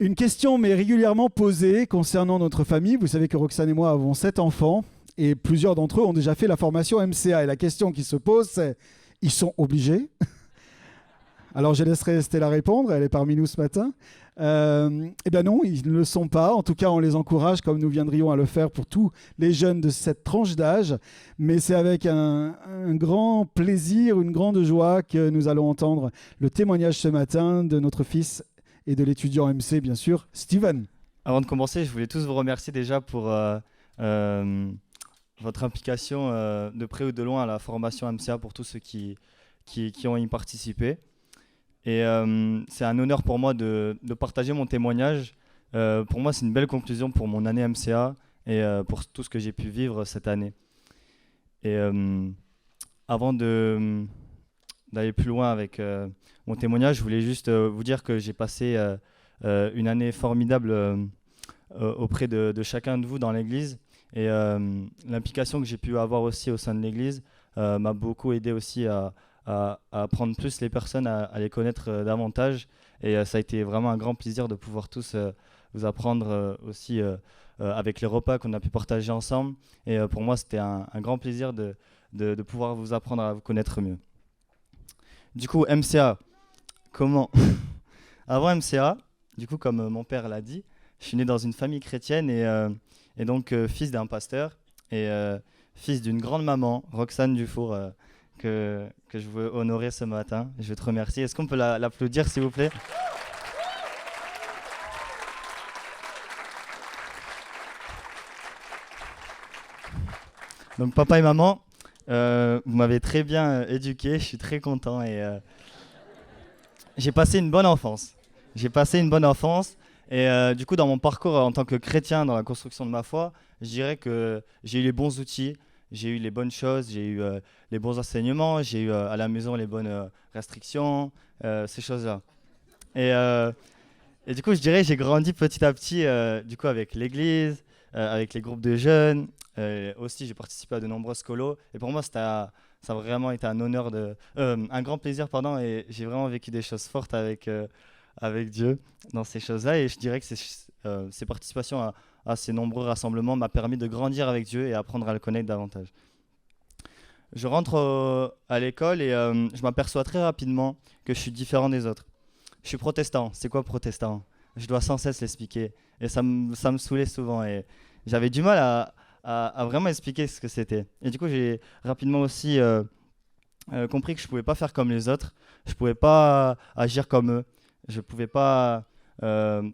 Une question m'est régulièrement posée concernant notre famille. Vous savez que Roxane et moi avons 7 enfants et plusieurs d'entre eux ont déjà fait la formation MCA. Et la question qui se pose, c'est, ils sont obligés? Alors je laisserai Stella répondre, elle est parmi nous ce matin. Eh bien non, ils ne le sont pas. En tout cas, on les encourage, comme nous viendrions à le faire pour tous les jeunes de cette tranche d'âge. Mais c'est avec un grand plaisir, une grande joie que nous allons entendre le témoignage ce matin de notre fils et de l'étudiant MC, bien sûr, Steven. Avant de commencer, je voulais tous vous remercier déjà pour euh, votre implication de près ou de loin à la formation MCA pour tous ceux qui ont y participé. Et c'est un honneur pour moi de partager mon témoignage. Pour moi, c'est une belle conclusion pour mon année MCA et pour tout ce que j'ai pu vivre cette année. Et avant d'aller plus loin avec mon témoignage, je voulais juste vous dire que j'ai passé une année formidable auprès de chacun de vous dans l'Église. Et l'implication que j'ai pu avoir aussi au sein de l'Église m'a beaucoup aidé aussi à apprendre plus les personnes, à les connaître davantage. Et ça a été vraiment un grand plaisir de pouvoir tous vous apprendre aussi avec les repas qu'on a pu partager ensemble. Et pour moi, c'était un grand plaisir de pouvoir vous apprendre à vous connaître mieux. Du coup, MCA, comment avant MCA, du coup, comme mon père l'a dit, je suis né dans une famille chrétienne et donc fils d'un pasteur et fils d'une grande maman, Roxane Dufour, que je veux honorer ce matin. Je veux te remercier. Est-ce qu'on peut l'applaudir, s'il vous plaît? Donc, papa et maman, vous m'avez très bien éduqué. Je suis très content et j'ai passé une bonne enfance. J'ai passé une bonne enfance et du coup, dans mon parcours en tant que chrétien dans la construction de ma foi, je dirais que j'ai eu les bons outils, j'ai eu les bonnes choses, j'ai eu les bons enseignements, j'ai eu à la maison les bonnes restrictions, ces choses-là. Et, euh, et du coup, je dirais j'ai grandi petit à petit du coup, avec l'église, avec les groupes de jeunes. Aussi, j'ai participé à de nombreuses colos. Et pour moi, ça a vraiment été un honneur, un grand plaisir, pardon. Et j'ai vraiment vécu des choses fortes avec Dieu dans ces choses-là. Et je dirais que ces participations à ces nombreux rassemblements m'a permis de grandir avec Dieu et apprendre à le connaître davantage. Je rentre à l'école et je m'aperçois très rapidement que je suis différent des autres. Je suis protestant. C'est quoi protestant? Je dois sans cesse l'expliquer. Et ça me saoulait souvent. Et j'avais du mal à vraiment expliquer ce que c'était. Et du coup, j'ai rapidement aussi compris que je ne pouvais pas faire comme les autres. Je ne pouvais pas agir comme eux. Je ne pouvais pas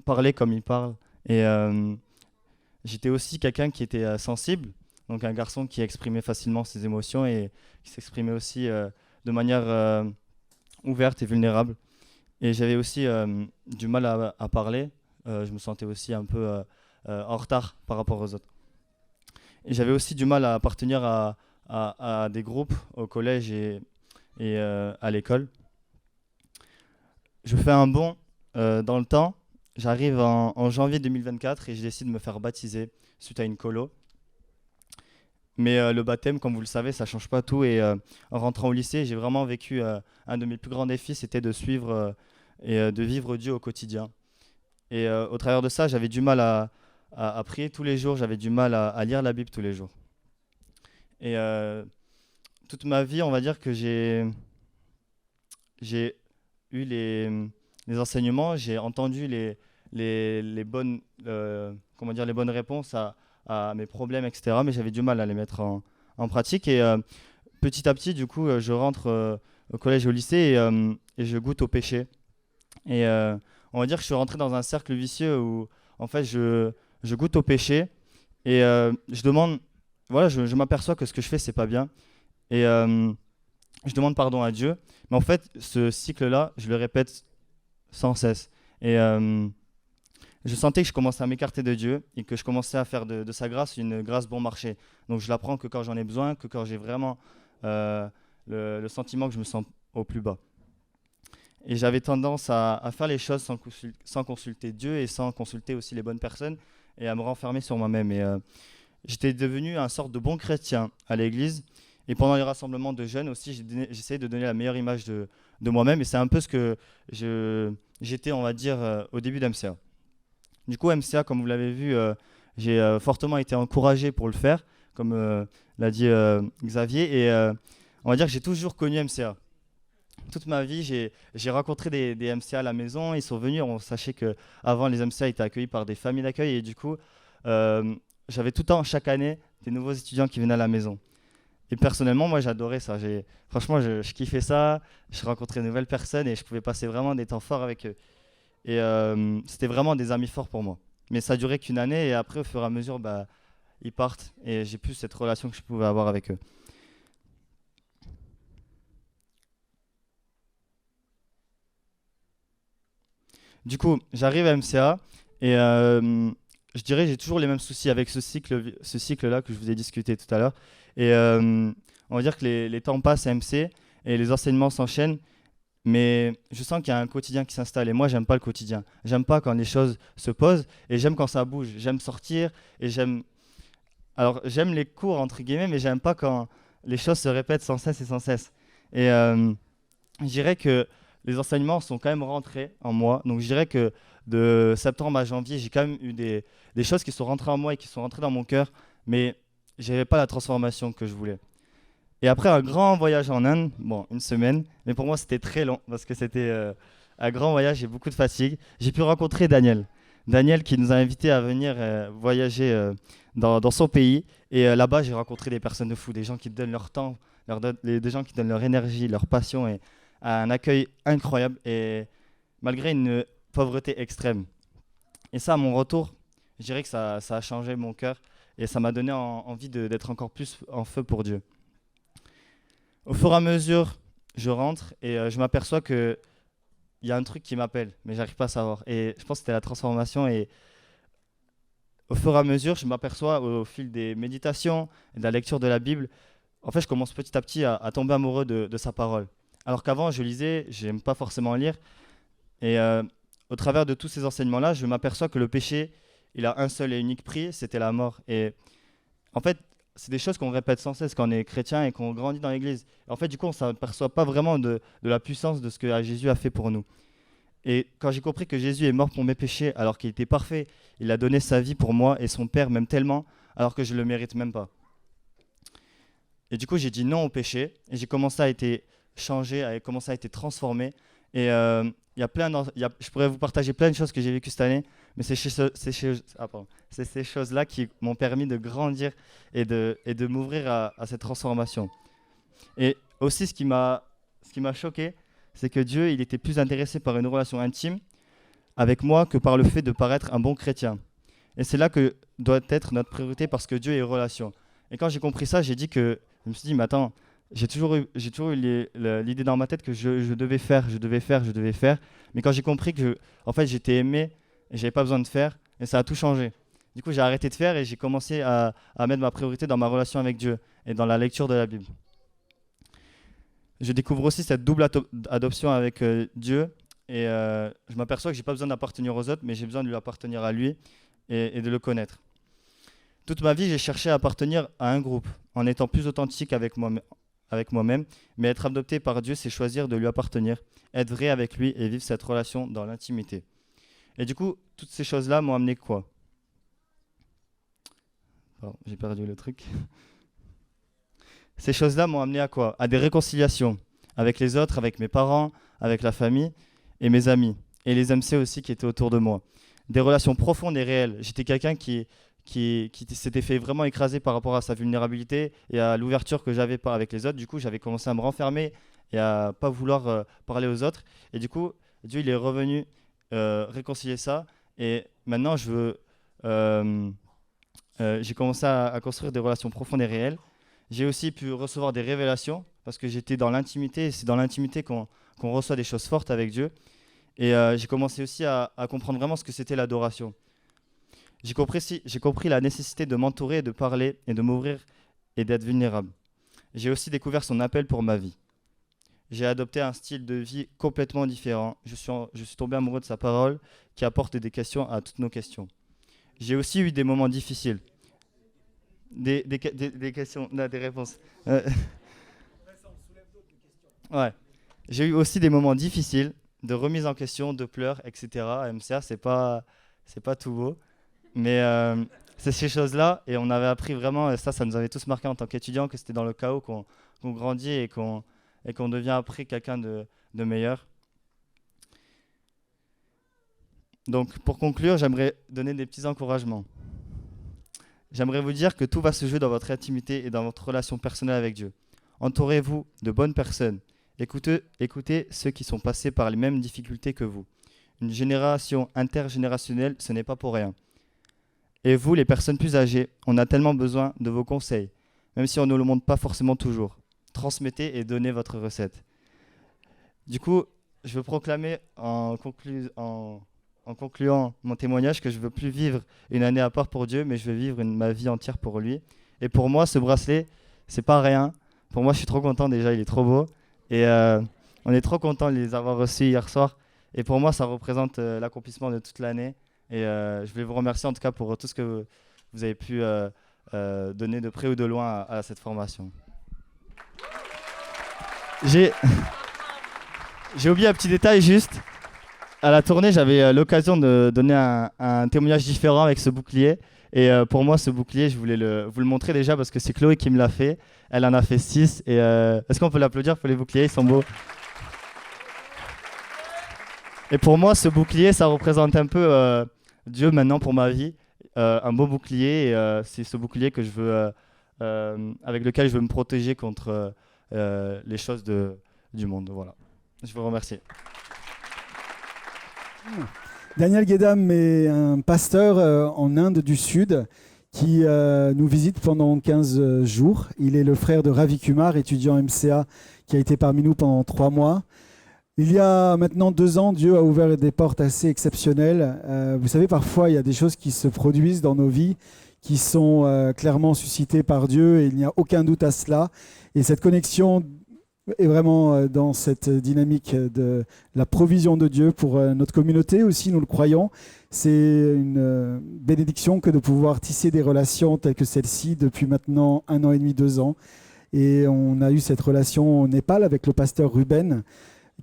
parler comme ils parlent. Et j'étais aussi quelqu'un qui était sensible. Donc un garçon qui exprimait facilement ses émotions et qui s'exprimait aussi de manière ouverte et vulnérable. Et j'avais aussi du mal à parler. Je me sentais aussi un peu en retard par rapport aux autres. Et j'avais aussi du mal à appartenir à des groupes au collège et à l'école. Je fais un bond dans le temps. J'arrive en janvier 2024 et je décide de me faire baptiser suite à une colo. Mais le baptême, comme vous le savez, ça change pas tout. Et en rentrant au lycée, j'ai vraiment vécu un de mes plus grands défis, c'était de suivre et de vivre Dieu au quotidien. Et au travers de ça, j'avais du mal à prier tous les jours, j'avais du mal à lire la Bible tous les jours. Et toute ma vie, on va dire que j'ai eu les enseignements, j'ai entendu les bonnes, comment dire, les bonnes réponses à mes problèmes, etc. Mais j'avais du mal à les mettre en pratique. Et petit à petit, du coup, je rentre au collège et au lycée et je goûte au péché. Et on va dire que je suis rentré dans un cercle vicieux où, en fait, je goûte au péché et je demande, voilà, je m'aperçois que ce que je fais, c'est pas bien. Et je demande pardon à Dieu. Mais en fait, ce cycle-là, je le répète sans cesse. Et je sentais que je commençais à m'écarter de Dieu et que je commençais à faire de sa grâce une grâce bon marché. Donc je la prends que quand j'en ai besoin, que quand j'ai vraiment le sentiment que je me sens au plus bas. Et j'avais tendance à faire les choses sans consulter Dieu et sans consulter aussi les bonnes personnes et à me renfermer sur moi-même. Et j'étais devenu un sorte de bon chrétien à l'église. Et pendant les rassemblements de jeunes aussi, j'essayais de donner la meilleure image de moi-même. Et c'est un peu ce que j'étais, on va dire, au début d'MCA. Du coup, MCA, comme vous l'avez vu, j'ai fortement été encouragé pour le faire, comme l'a dit Xavier. Et on va dire que j'ai toujours connu MCA. Toute ma vie, j'ai rencontré des MCA à la maison. Ils sont venus. On sachait que avant les MCA étaient accueillis par des familles d'accueil. Et du coup, euh, j'avais tout le temps, chaque année, des nouveaux étudiants qui venaient à la maison. Et personnellement, moi, j'adorais ça. Franchement, je kiffais ça. Je rencontrais de nouvelles personnes et je pouvais passer vraiment des temps forts avec eux. Et c'était vraiment des amis forts pour moi. Mais ça durait qu'une année et après, au fur et à mesure, bah, ils partent et j'ai plus cette relation que je pouvais avoir avec eux. Du coup, j'arrive à MCA et je dirais j'ai toujours les mêmes soucis avec ce cycle-là que je vous ai discuté tout à l'heure. Et on va dire que les temps passent à MC et les enseignements s'enchaînent, mais je sens qu'il y a un quotidien qui s'installe et moi, j'aime pas le quotidien. J'aime pas quand les choses se posent et j'aime quand ça bouge. J'aime sortir et j'aime les cours entre guillemets, mais j'aime pas quand les choses se répètent sans cesse et sans cesse. Et je dirais que les enseignements sont quand même rentrés en moi. Donc je dirais que de septembre à janvier, j'ai quand même eu des choses qui sont rentrées en moi et qui sont rentrées dans mon cœur, mais j'avais pas la transformation que je voulais. Et après un grand voyage en Inde, bon, une semaine, mais pour moi c'était très long parce que c'était un grand voyage et beaucoup de fatigue. J'ai pu rencontrer Daniel. Daniel qui nous a invités à venir voyager dans son pays. Et là-bas, j'ai rencontré des personnes de fou, des gens qui donnent leur temps, des gens qui donnent leur énergie, leur passion et un accueil incroyable et malgré une pauvreté extrême. Et ça, à mon retour, je dirais que ça a changé mon cœur et ça m'a donné envie d'être encore plus en feu pour Dieu. Au fur et à mesure, je rentre et je m'aperçois qu'il y a un truc qui m'appelle, mais j'arrive pas à savoir. Et je pense que c'était la transformation. Et au fur et à mesure, je m'aperçois au fil des méditations et de la lecture de la Bible, en fait, je commence petit à petit à tomber amoureux de sa parole. Alors qu'avant, je lisais, j'aime pas forcément lire. Et au travers de tous ces enseignements-là, je m'aperçois que le péché, il a un seul et unique prix, c'était la mort. Et en fait, c'est des choses qu'on répète sans cesse quand on est chrétien et qu'on grandit dans l'église. En fait, du coup, on ne s'aperçoit pas vraiment de la puissance de ce que Jésus a fait pour nous. Et quand j'ai compris que Jésus est mort pour mes péchés alors qu'il était parfait, il a donné sa vie pour moi et son Père même tellement alors que je ne le mérite même pas. Et du coup, j'ai dit non au péché et j'ai commencé à être changé, à commencer à être transformé. Et je pourrais vous partager plein de choses que j'ai vécues cette année, mais c'est ces choses-là qui m'ont permis de grandir et de m'ouvrir à cette transformation. Et aussi, ce qui m'a choqué, c'est que Dieu, il était plus intéressé par une relation intime avec moi que par le fait de paraître un bon chrétien. Et c'est là que doit être notre priorité parce que Dieu est relation. Et quand j'ai compris ça, je me suis dit, mais attends, j'ai toujours eu l'idée dans ma tête que je devais faire. Mais quand j'ai compris que en fait, j'étais aimé et j'avais pas besoin de faire, et ça a tout changé. Du coup, j'ai arrêté de faire et j'ai commencé à mettre ma priorité dans ma relation avec Dieu et dans la lecture de la Bible. Je découvre aussi cette double adoption avec Dieu et je m'aperçois que j'ai pas besoin d'appartenir aux autres, mais j'ai besoin de lui appartenir à lui et de le connaître. Toute ma vie, j'ai cherché à appartenir à un groupe en étant plus authentique avec moi-même, mais être adopté par Dieu, c'est choisir de lui appartenir, être vrai avec lui et vivre cette relation dans l'intimité. Et du coup, toutes ces choses-là m'ont amené quoi? Pardon, j'ai perdu le truc. Ces choses-là m'ont amené à quoi? À des réconciliations avec les autres, avec mes parents, avec la famille et mes amis. Et les MC aussi qui étaient autour de moi. Des relations profondes et réelles. J'étais quelqu'un qui s'était fait vraiment écraser par rapport à sa vulnérabilité et à l'ouverture que j'avais pas avec les autres. Du coup, j'avais commencé à me renfermer et à pas vouloir parler aux autres. Et du coup, Dieu, il est revenu réconcilier ça. Et maintenant, j'ai commencé à construire des relations profondes et réelles. J'ai aussi pu recevoir des révélations parce que j'étais dans l'intimité et c'est dans l'intimité qu'on reçoit des choses fortes avec Dieu. Et j'ai commencé aussi à comprendre vraiment ce que c'était l'adoration. J'ai compris la nécessité de m'entourer, de parler et de m'ouvrir et d'être vulnérable. J'ai aussi découvert son appel pour ma vie. J'ai adopté un style de vie complètement différent. Je suis tombé amoureux de sa parole qui apporte des questions à toutes nos questions. J'ai aussi eu des moments difficiles. Des questions, non, des réponses. Ouais. J'ai eu aussi des moments difficiles, de remise en question, de pleurs, etc. À MCA, c'est pas tout beau. Mais c'est ces choses-là, et on avait appris vraiment, et ça nous avait tous marqué en tant qu'étudiants, que c'était dans le chaos qu'on grandit et qu'on devient après quelqu'un de meilleur. Donc pour conclure, j'aimerais donner des petits encouragements. J'aimerais vous dire que tout va se jouer dans votre intimité et dans votre relation personnelle avec Dieu. Entourez-vous de bonnes personnes. Écoutez ceux qui sont passés par les mêmes difficultés que vous. Une génération intergénérationnelle, ce n'est pas pour rien. Et vous, les personnes plus âgées, on a tellement besoin de vos conseils, même si on ne le montre pas forcément toujours. Transmettez et donnez votre recette. Du coup, je veux proclamer en concluant mon témoignage que je ne veux plus vivre une année à part pour Dieu, mais je veux vivre ma vie entière pour lui. Et pour moi, ce bracelet, c'est pas rien. Pour moi, je suis trop content déjà, il est trop beau. Et on est trop content de les avoir reçus hier soir. Et pour moi, ça représente l'accomplissement de toute l'année. Et je voulais vous remercier en tout cas pour tout ce que vous avez pu donner de près ou de loin à cette formation. J'ai oublié un petit détail juste. À la tournée, j'avais l'occasion de donner un témoignage différent avec ce bouclier. Et pour moi, ce bouclier, je voulais vous le montrer déjà parce que c'est Chloé qui me l'a fait. Elle en a fait 6. Et est-ce qu'on peut l'applaudir pour les boucliers? Ils sont beaux. Et pour moi, ce bouclier, ça représente un peu Dieu maintenant pour ma vie. Un beau bouclier. Et c'est ce bouclier que je veux, avec lequel je veux me protéger contre les choses du monde. Voilà. Je vous remercie. Daniel Guédam est un pasteur en Inde du Sud qui nous visite pendant 15 jours. Il est le frère de Ravi Kumar, étudiant MCA, qui a été parmi nous pendant 3 mois. Il y a maintenant 2 ans, Dieu a ouvert des portes assez exceptionnelles. Vous savez, parfois, il y a des choses qui se produisent dans nos vies qui sont clairement suscitées par Dieu et il n'y a aucun doute à cela. Et cette connexion est vraiment dans cette dynamique de la provision de Dieu pour notre communauté aussi, nous le croyons. C'est une bénédiction que de pouvoir tisser des relations telles que celle-ci depuis maintenant 1 an et demi, 2 ans. Et on a eu cette relation au Népal avec le pasteur Ruben,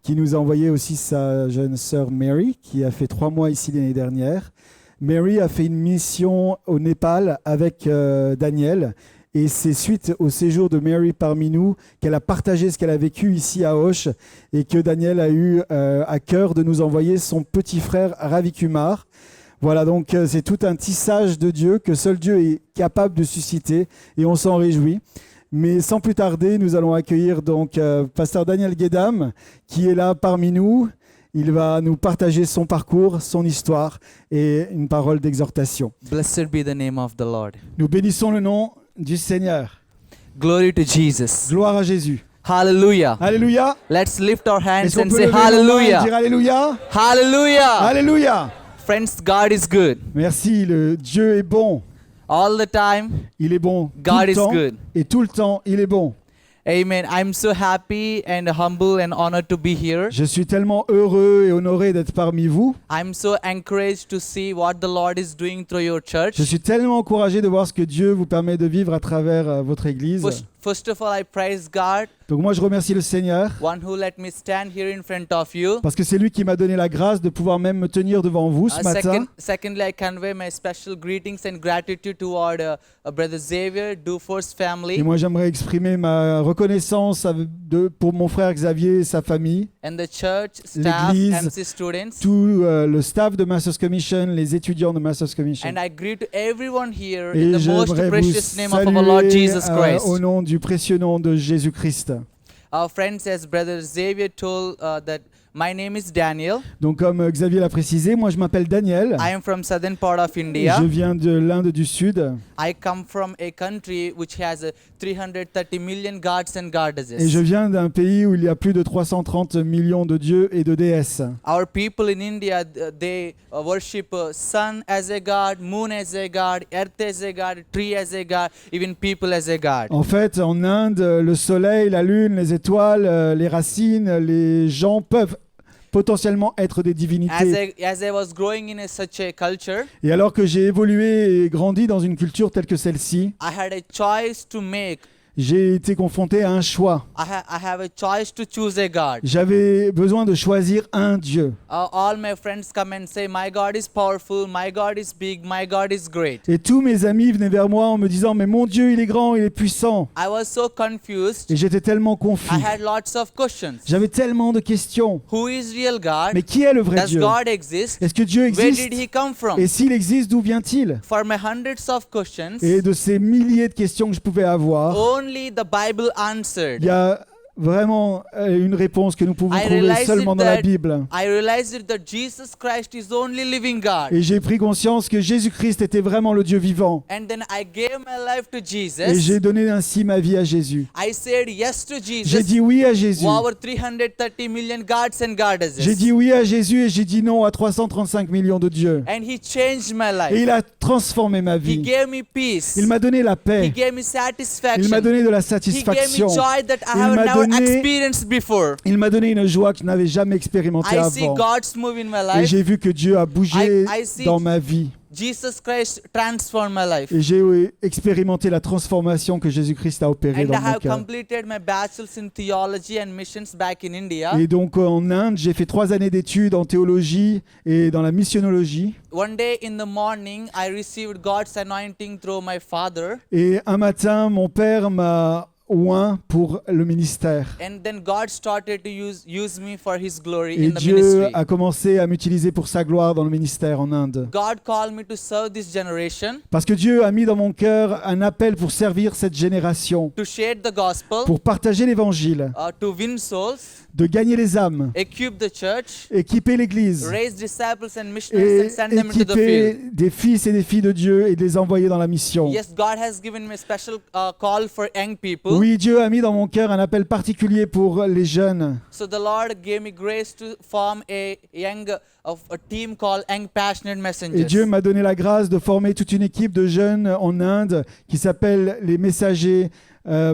qui nous a envoyé aussi sa jeune sœur Mary, qui a fait 3 mois ici l'année dernière. Mary a fait une mission au Népal avec Daniel. Et c'est suite au séjour de Mary parmi nous qu'elle a partagé ce qu'elle a vécu ici à Auch et que Daniel a eu à cœur de nous envoyer son petit frère Ravi Kumar. Voilà, donc c'est tout un tissage de Dieu que seul Dieu est capable de susciter et on s'en réjouit. Mais sans plus tarder, nous allons accueillir donc pasteur Daniel Guédam qui est là parmi nous. Il va nous partager son parcours, son histoire et une parole d'exhortation. Blessed be the name of the Lord. Nous bénissons le nom du Seigneur. Glory to Jesus. Gloire à Jésus. Hallelujah. Alléluia. Let's lift our hands Est-ce qu'on and peut say lever nos mains et hallelujah. dire Alléluia. Hallelujah. Alléluia. Friends, God is good. Merci, le Dieu est bon. All the time, Il est bon tout God le is temps. good. Et tout le temps, il est bon. Amen. I'm so happy and humble and honored to be here. Je suis tellement heureux et honoré d'être parmi vous. I'm so encouraged to see what the Lord is doing through your church. Je suis tellement encouragé de voir ce que Dieu vous permet de vivre à travers votre Église. First of all, I praise God, Donc moi, je remercie le Seigneur one who let me stand here in front of you. parce que c'est lui qui m'a donné la grâce de pouvoir même me tenir devant vous ce matin. Secondly, I convey my special greetings and gratitude toward Brother Xavier, Dufour's Et family, moi, j'aimerais exprimer ma reconnaissance pour mon frère Xavier et sa famille, and the church staff, L'église, MC students. tout le staff de Masters Commission, les étudiants de Masters Commission. And I greet to everyone here Et in the most j'aimerais vous precious name of our Lord saluer Jesus Christ. au nom du précieux nom de Jésus-Christ. Our friends, as Brother Xavier told, that my name is Daniel. Donc comme Xavier l'a précisé, moi je m'appelle Daniel. I am from southern part of India. Je viens de l'Inde du Sud I come from a country which has 330 million gods and et je goddesses. viens d'un pays où il y a plus de 330 millions de dieux et de déesses. Our people in India, they worship sun as a god, moon as a god, earth as a god, tree as a god, even people as a god. En fait, en Inde, le soleil, la lune, les étoiles, les racines, les gens peuvent potentiellement être des divinités. As I was growing in such a culture, Et alors que j'ai évolué et grandi dans une culture telle que celle-ci, I had a choice to make j'ai été confronté à un choix. I have a choice to choose a God. J'avais besoin de choisir un Dieu. All my friends come and say, my God is powerful, my God is big, my God is great. Et tous mes amis venaient vers moi en me disant, mais mon Dieu, il est grand, il est puissant. I was so confused. Et j'étais tellement confus. I had lots of questions. J'avais tellement de questions. Who is real God? Mais qui est le vrai Does Dieu? God exist? Est-ce que Dieu Where existe? did he come from? Et s'il existe, d'où vient-il? For my hundreds of questions, Et de ces milliers de questions que je pouvais avoir, only the Bible il answered. y a vraiment une réponse que nous pouvons I trouver realized seulement dans la that- Bible. I realized that Jesus Christ is the only living God. Et j'ai pris conscience que Jésus-Christ était vraiment le Dieu vivant. And then I gave my life to Et Jesus. j'ai donné ainsi ma vie à Jésus. I said yes to J'ai Jesus dit oui à Jésus. over 330 million gods and goddesses. J'ai dit oui à Jésus et j'ai dit non à 335 millions de dieux. And he changed my Et life. il a transformé ma He vie. gave me peace. Il m'a donné la He paix. gave me Il satisfaction. m'a donné de la He gave me satisfaction. joy that I Il have m'a never donné- experienced before. Il m'a donné une joie que je n'avais jamais expérimentée I see avant. God's move in my Et life. j'ai vu que Dieu a bougé I see- dans ma vie. Jesus Christ transformed my life. Et j'ai expérimenté la transformation que Jésus-Christ a opérée And I dans mon have cœur. completed my bachelor's in theology and missions back in India. Et donc en Inde, j'ai fait 3 années d'études en théologie et dans la missionologie. One day in the morning, I received God's anointing through my father. Et un matin, mon père m'a oint pour le ministère. And then God started to use me for His glory Et in the Dieu ministry. a commencé à m'utiliser pour sa gloire dans le ministère en Inde. God called me to serve this generation, Parce que Dieu a mis dans mon cœur un appel pour servir cette génération, to share the gospel, pour partager l'évangile, to win souls, de gagner les âmes, equip the church, équiper l'église raise disciples and missionaries et and send them into the équiper field. des fils et des filles de Dieu et de les envoyer dans la mission. Yes, God has given me a special call for young people. Oui, Dieu a mis dans mon cœur un appel particulier pour les jeunes. So the Lord gave me grace to form a team called Young Passionate Et Messengers. Dieu m'a donné la grâce de former toute une équipe de jeunes en Inde qui s'appelle les messagers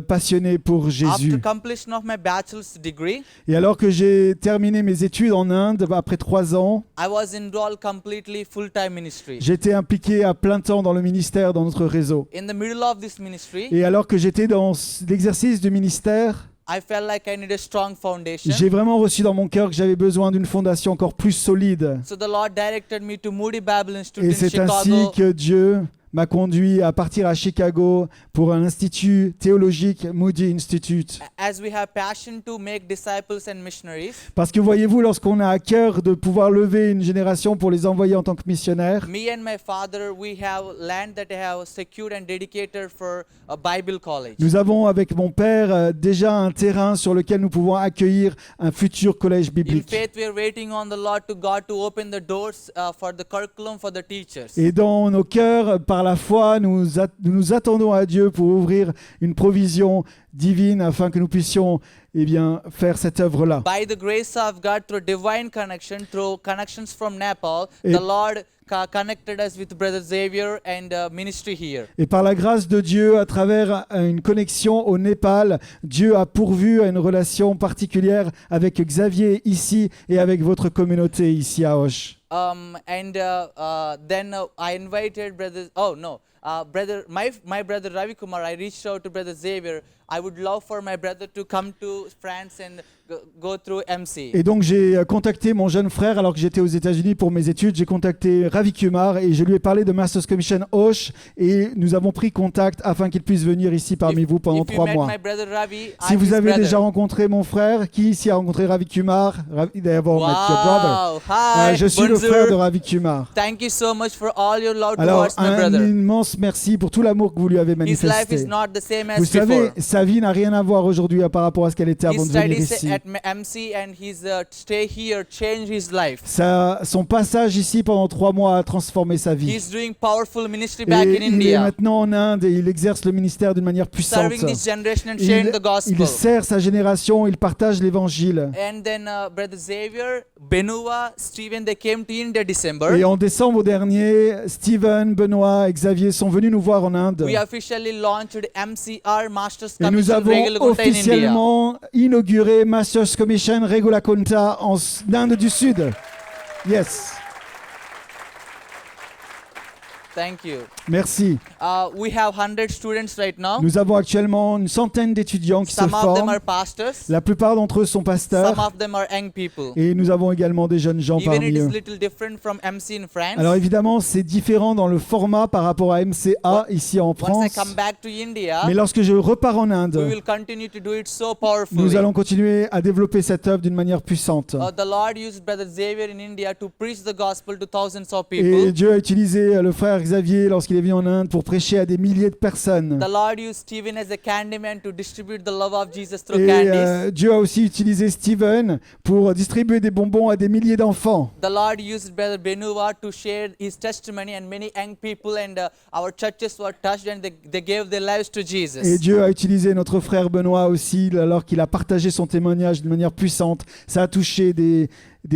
passionnés pour Jésus. After completion of my bachelor's degree, Et alors que j'ai terminé mes études en Inde, après 3 ans, I was enrolled completely full-time ministry. j'étais impliqué à plein temps dans le ministère, dans notre réseau. In the middle of this ministry, Et alors que j'étais dans l'exercice du ministère, I felt like I need a strong foundation. j'ai vraiment reçu dans mon cœur que j'avais besoin d'une fondation encore plus solide. So the Lord directed me to Moody Bible Institute Et in c'est ainsi Chicago. que Dieu m'a conduit à partir à Chicago pour un institut théologique, Moody Institute. As we have passion to make disciples and missionaries, Parce que voyez-vous, lorsqu'on a à cœur de pouvoir lever une génération pour les envoyer en tant que missionnaires, me and my father, we have land that I have secured and dedicated for a Bible college. nous avons avec mon père déjà un terrain sur lequel nous pouvons accueillir un futur collège In biblique. faith, we are waiting on the Lord to God to open the doors for the curriculum for the teachers. Et dans nos cœurs, par la foi, nous nous attendons à Dieu pour ouvrir une provision divine afin que nous puissions faire cette œuvre-là. By the grace of God, through divine connection, through connections from Nepal, Et- the Lord connected us with Brother Xavier and ministry here. Et par la grâce de Dieu, à travers une connexion au Népal, Dieu a pourvu à une relation particulière avec Xavier ici et avec votre communauté ici à Auch. Then I invited brother. Oh no, brother. My brother Ravi Kumar. I reached out to Brother Xavier. I would love for my brother to come to France and go through MC. Et donc j'ai contacté mon jeune frère alors que j'étais aux États-Unis pour mes études. J'ai contacté Ravi Kumar et je lui ai parlé de Masters Commission Auch et nous avons pris contact afin qu'il puisse venir ici parmi vous pendant If you 3 met mois. my brother Ravi, Si I'm vous his avez brother. déjà rencontré mon frère, qui ici a rencontré Ravi Kumar? D'abord, met your brother. Wow! Hi, Je suis le bonjour. frère de Ravi Kumar. Thank you so much for all your love Alors, towards my un brother. immense merci pour tout l'amour que vous lui avez His life is manifesté. not the same as Vous savez, before. sa vie n'a rien à voir aujourd'hui par rapport à ce qu'elle était He avant de venir studies ici. at MC and his stay here changed his life. Son passage ici pendant 3 mois a transformé sa vie. He's doing powerful ministry Et back in il est India, maintenant en Inde et il exerce le ministère d'une manière puissante. serving this generation and sharing the gospel. Il sert sa génération, il partage l'évangile. And then Brother Xavier, Benua, Stephen, they came to India December. Et en décembre dernier, Stephen, Benoît et Xavier sont venus nous voir en Inde. We officially launched MCR Masters Et nous Commission avons Regulakonta in India. officiellement inauguré Masters Commission Regulakonta en Inde du Sud. Yes. Thank you. Merci. We have 100 students right now. Nous avons actuellement une centaine d'étudiants qui se Some of them forment. are pastors. La plupart d'entre eux sont Some pasteurs. of them are young people. Et nous avons également des jeunes gens Even parmi it is eux. little different from MC in France. Alors évidemment, c'est différent dans le format par rapport à MCA ici en Once I France. come back to India, Mais lorsque je repars en we Inde, will continue to do it so powerfully. nous allons continuer à développer cette œuvre d'une manière puissante. The Lord used Brother Xavier in India to preach the gospel to thousands of Et people. Dieu a utilisé le frère Xavier lorsqu'il est venu en Inde pour prêcher à des milliers de personnes. The Lord used Stephen as a candyman to distribute the love of Jesus through Et candies. Dieu a aussi utilisé Stephen pour distribuer des bonbons à des milliers d'enfants. The Lord used Brother Benuva to share his testimony, and many young people and our churches were touched and they gave their lives to Et Jesus. Dieu a utilisé notre frère Benoît aussi, alors qu'il a partagé son témoignage de manière puissante. Ça a touché des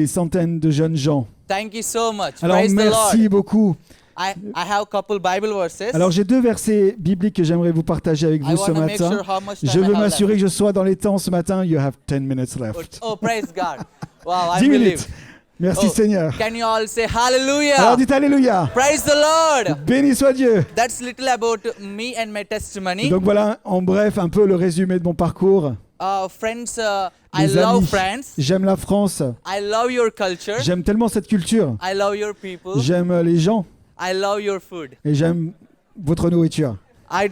centaines de jeunes gens. Thank you so much. Alors Praise the merci Lord. beaucoup. I have a couple Bible verses. Alors j'ai 2 versets bibliques que j'aimerais vous partager avec I vous ce want to make matin. sure how much Je time I veux have m'assurer left. que je sois dans les temps ce matin. You have 10 minutes left. Oh, praise God. Wow, I 10 believe. minutes. Merci Oh. Seigneur. Can you all say Alors hallelujah? dites Alléluia. Praise the Lord. Béni soit Dieu. That's little about me and my testimony. Donc voilà, en bref, un peu le résumé de mon parcours. Friends, I Mes love amis, France. j'aime la France. I love your culture. J'aime tellement cette culture. I love your people. J'aime les gens I love your food. et j'aime votre nourriture. I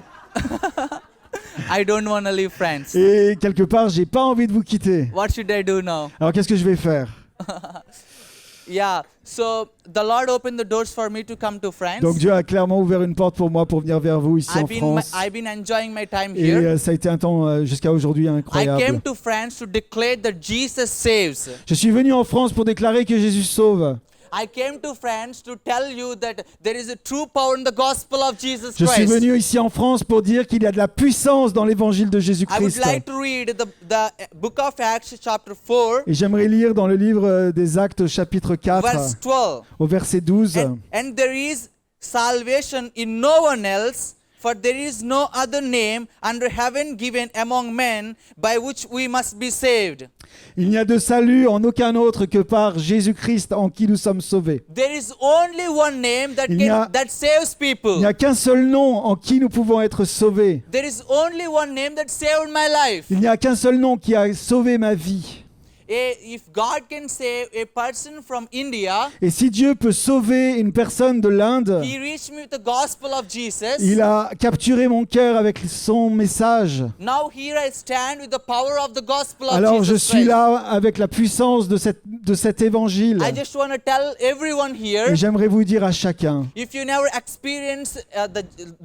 I don't want to leave France. Et quelque part, j'ai pas envie de vous quitter. What should I do now? Alors qu'est-ce que je vais faire? Yeah. So the Lord opened the doors for me to come to France. Donc Dieu a clairement ouvert une porte pour moi pour venir vers vous ici en France. I've been enjoying my time Et here. ça a été un temps jusqu'à aujourd'hui I came incroyable. to France to declare that Jesus saves. Je suis venu en France pour déclarer que Jésus sauve. I came to France to tell you that there is a true power in the gospel of Jesus Je suis Christ. venu ici en France pour dire qu'il y a de la puissance dans l'évangile de I would Jésus-Christ. like to read the book of Acts chapter 4 Et j'aimerais lire dans le livre des Actes chapitre 4 verse 12. au verset 12. And there is salvation in no one else, for there is no other name under heaven given among men by which we must be saved. Il n'y a de salut en aucun autre que par Jésus-Christ en qui nous sommes sauvés. There is only one name that Il n'y a- that saves Il people. n'y a qu'un seul nom en qui nous pouvons être sauvés. There is only one name that saved my life. Il n'y a qu'un seul nom qui a sauvé ma vie. If God can save a person from India, Et si Dieu peut sauver une personne de l'Inde, He reached me with the gospel of Jesus. il a capturé mon cœur avec son message. Now here I stand with the power of the gospel of Alors je Jesus suis Christ. là avec la puissance de cet évangile. I just want to tell everyone here, Et j'aimerais vous dire à chacun, if you never experienced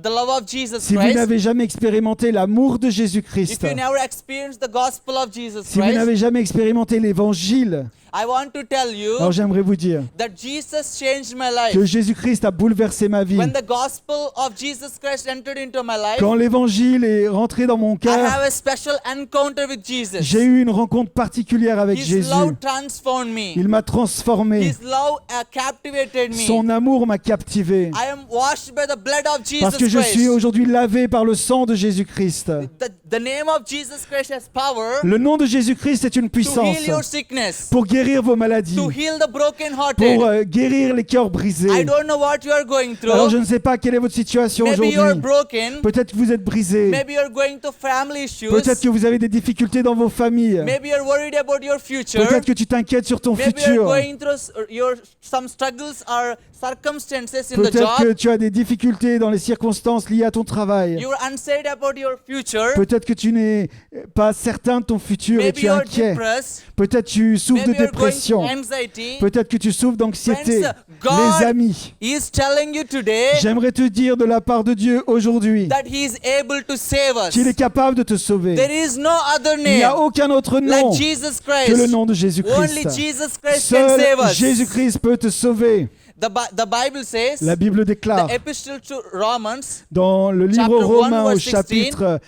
the love of Jesus si vous Christ, n'avez jamais expérimenté l'amour de if Jésus-Christ, you never experienced the gospel of Jesus si vous Christ, n'avez jamais expérimenté l'évangile, I want to tell you alors j'aimerais vous dire that Jesus changed my life. que Jésus-Christ a bouleversé ma vie. When the gospel of Jesus Christ entered into my life, Quand l'évangile est rentré dans mon I cœur, have a special encounter with Jesus. j'ai eu une rencontre particulière avec His Jésus. love transformed me. Il m'a transformé. His love captivated me. Son amour m'a captivé. I am washed by the blood of Jesus Parce que je Christ. suis aujourd'hui lavé par le sang de Jésus-Christ. The name of Jesus Christ has power Le nom de Jésus-Christ est une to puissance heal your sickness, pour guérir vos maladies, to heal the broken-hearted. pour guérir les cœurs I brisés. don't know what you are going Alors je through. ne sais pas quelle est votre situation Maybe you are aujourd'hui. broken. Peut-être que vous êtes brisé. Maybe you are going through family issues. Peut-être que vous avez des difficultés dans vos familles. Maybe you are worried about your future. Peut-être que tu t'inquiètes sur ton Maybe you are futur. going through some struggles or circumstances in the Peut-être que job. tu as des difficultés dans les circonstances liées à ton travail. You are uncertain about your future. Peut-être que tu n'es pas certain de ton futur et Maybe tu es you are inquiet. depressed. Peut-être tu souffres de Maybe you are going dépression. through anxiety. Peut-être que tu souffres d'anxiété. Friends, God Les amis, He is telling you today j'aimerais te dire de la part de Dieu aujourd'hui that He is able to save us. qu'il est capable de te sauver. There is no other Il n'y a name aucun autre nom like Jesus que le Christ. nom de Only Jésus-Christ. Jesus Christ can Seul save us. Jésus-Christ peut te sauver. The Bible says, La Bible déclare the epistle to Romans, dans le livre Chapter aux 1, Romains au verse 16, chapitre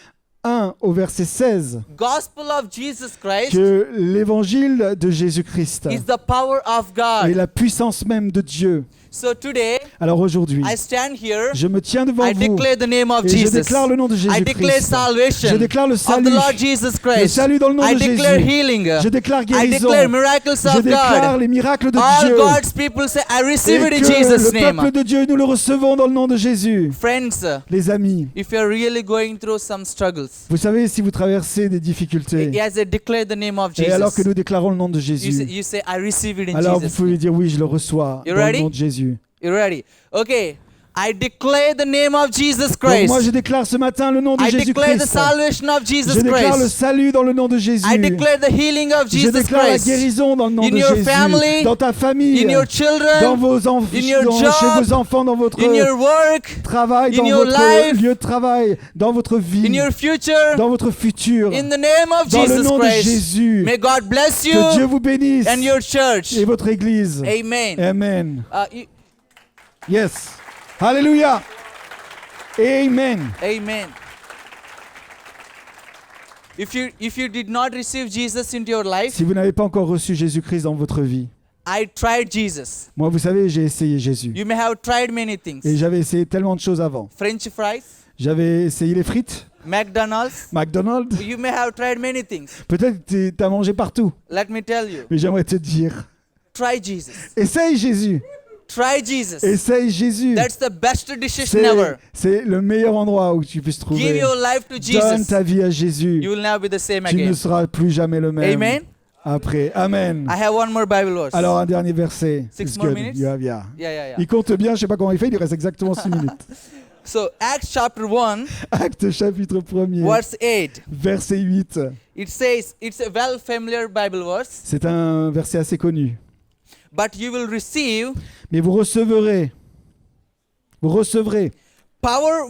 1 au verset 16 gospel of Jesus Christ que l'évangile de Jésus-Christ is the power of est God. la puissance même de Dieu. So today, Alors aujourd'hui, I stand here. je me tiens devant I vous declare the name of et je Jesus. déclare le nom de I declare Jésus-Christ. salvation Je déclare le of the salut. Lord Jesus Le Christ. salut dans le nom I de declare Jésus. healing. Je déclare I guérison. declare miracles Je of déclare God. les miracles de All Dieu. God's people say, I Et receive it in que Jesus' le name. peuple de Dieu, nous le recevons dans le nom de Jésus. Friends, Les amis, if you're really going through some struggles, vous savez, si vous traversez des difficultés, as I declare the name of et alors que Jesus, nous déclarons le nom de you Jésus, say, I receive it in alors vous Jesus' pouvez name. dire oui, je le reçois You dans ready? le nom de Jésus. You ready? Okay. I declare the name of Jesus Donc Christ. moi, je déclare ce matin le nom de I declare the Jésus-Christ. salvation of Jesus Je déclare le Christ. salut dans le nom de Jésus. I declare the healing of Je Jesus déclare la Christ. guérison dans le nom In de your Jésus. family, Dans ta famille, In your dans children, vos enfants, in your chez job, vos enfants, dans votre in your work, travail, in dans your votre life, lieu de travail, dans votre vie, in your future, dans votre futur. in the name of Dans le Jesus nom de Christ. Jésus. May God bless Que Dieu you vous bénisse and your church. et votre église. Amen. Amen. You- Yes. Alléluia. Amen. Amen. If you did not receive Jesus into your life, Si vous n'avez pas encore reçu Jésus-Christ dans votre vie, I tried Jesus. moi, vous savez, j'ai essayé Jésus. You may have tried many things. Et j'avais essayé tellement de choses avant. French fries, J'avais essayé les frites, McDonald's. McDonald's. You may have tried many things. Peut-être que tu as mangé partout. Let me tell you. Mais j'aimerais te dire, Try Jesus. essaye Jésus. Try Jesus. Essaye Jésus. That's the best decision ever. C'est le meilleur endroit où tu puisses Give trouver. your life to Donne Jesus. ta vie à Jésus. You will never be the same Tu ne again. seras plus jamais le même. Amen. Après. Amen. I have one more Bible verse. Alors un dernier verset. Six It's more good. minutes? Yeah, yeah. Yeah. Il compte bien, je sais pas comment il fait, il lui reste exactement 6 minutes. So Acts chapter 1, Acte chapitre 1er, verse 8. verset 8. It says, it's a well familiar Bible verse, C'est un verset assez connu. but you will receive Mais vous recevrez power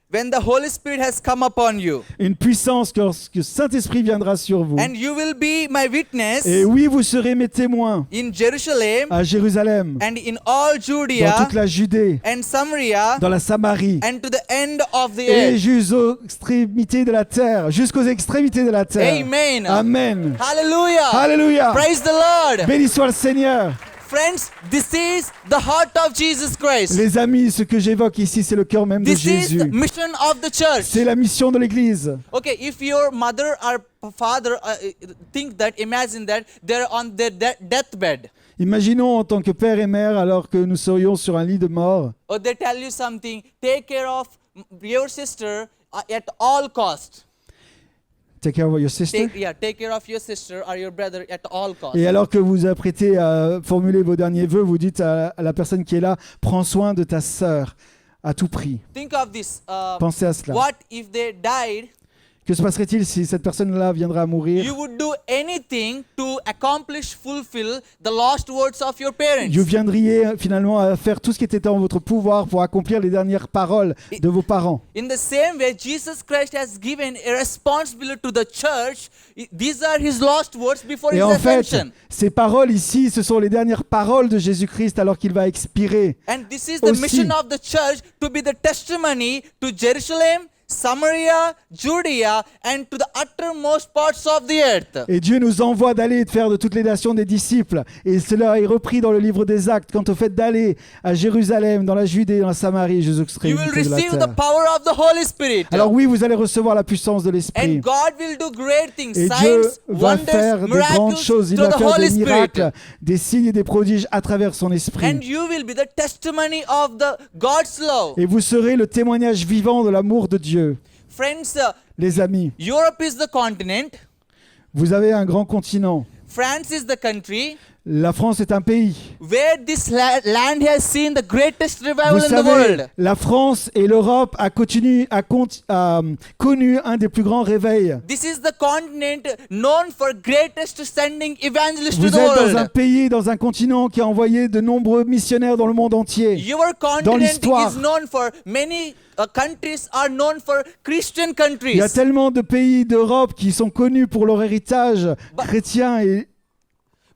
when the Holy Spirit has come upon you. une puissance lorsque Saint-Esprit viendra sur vous. And you will be my witness Et oui, vous serez mes témoins in Jerusalem à Jérusalem, and in all dans Judea toute la Judée, and Samaria dans la Samarie, and to the end of the et earth. jusqu'aux extrémités de la terre, jusqu'aux extrémités de la terre. Amen. Amen. Hallelujah. Alléluia. Praise the Lord. Béni soit le Seigneur. Friends, this is the heart of Jesus Christ. Les amis, ce que j'évoque ici, c'est le cœur même de This is Jésus. the mission of the church. C'est la mission de l'Église. Okay, if your mother or father imagine that they're on their deathbed, Imaginons en tant que père et mère, alors que nous serions sur un lit de mort, or they tell you something, take care of your sister at all cost. take care of your sister. Take care of your sister or your brother at all cost. Et alors que vous vous apprêtez à formuler vos derniers vœux, vous dites à la personne qui est là, prends soin de ta sœur à tout prix. Think of this. Pensez à cela. What if they died? Que se passerait-il si cette personne-là viendra à mourir? You would do anything to accomplish, fulfill the last words of your parents. Vous viendriez finalement à faire tout ce qui était en votre pouvoir pour accomplir les dernières paroles de vos parents. In the same way, Jesus Christ has given a responsibility to the church. These are his last words before Et his en fait, ascension. ces paroles ici, ce sont les dernières paroles de Jésus-Christ alors qu'il va expirer. And this is the aussi. mission of the church, to be the testimony to Jerusalem, Samaria, Judea, and to the uttermost parts of the earth. Et Dieu nous envoie d'aller et de faire de toutes les nations des disciples. Et cela est repris dans le livre des Actes quant au fait d'aller à Jérusalem, dans la Judée, dans la Samarie, jusqu'aux You will extrémités de la receive the terre. power of the Holy Spirit. Alors oui, vous allez recevoir la puissance de l'Esprit. And God will do great things, Et Dieu signs, va faire wonders, des grandes miracles choses. Il through va the faire Holy des Spirit. miracles, des signes et des prodiges à travers son And Esprit. you will be the testimony of the God's love. Et vous serez le témoignage vivant de l'amour de Dieu. Friends, Les amis, Europe is the continent. vous avez un grand continent. France is the country La France est un pays. where this land has seen the greatest revival Vous in the savez, world. la France et l'Europe a connu un des plus grands réveils. This is the continent known for greatest sending evangelists to Vous the êtes dans un world. pays, dans un continent qui a envoyé de nombreux missionnaires dans le monde entier. Your continent l'histoire. is known for many countries are known for Christian Il y countries. a tellement de pays d'Europe qui sont connus pour leur héritage chrétien.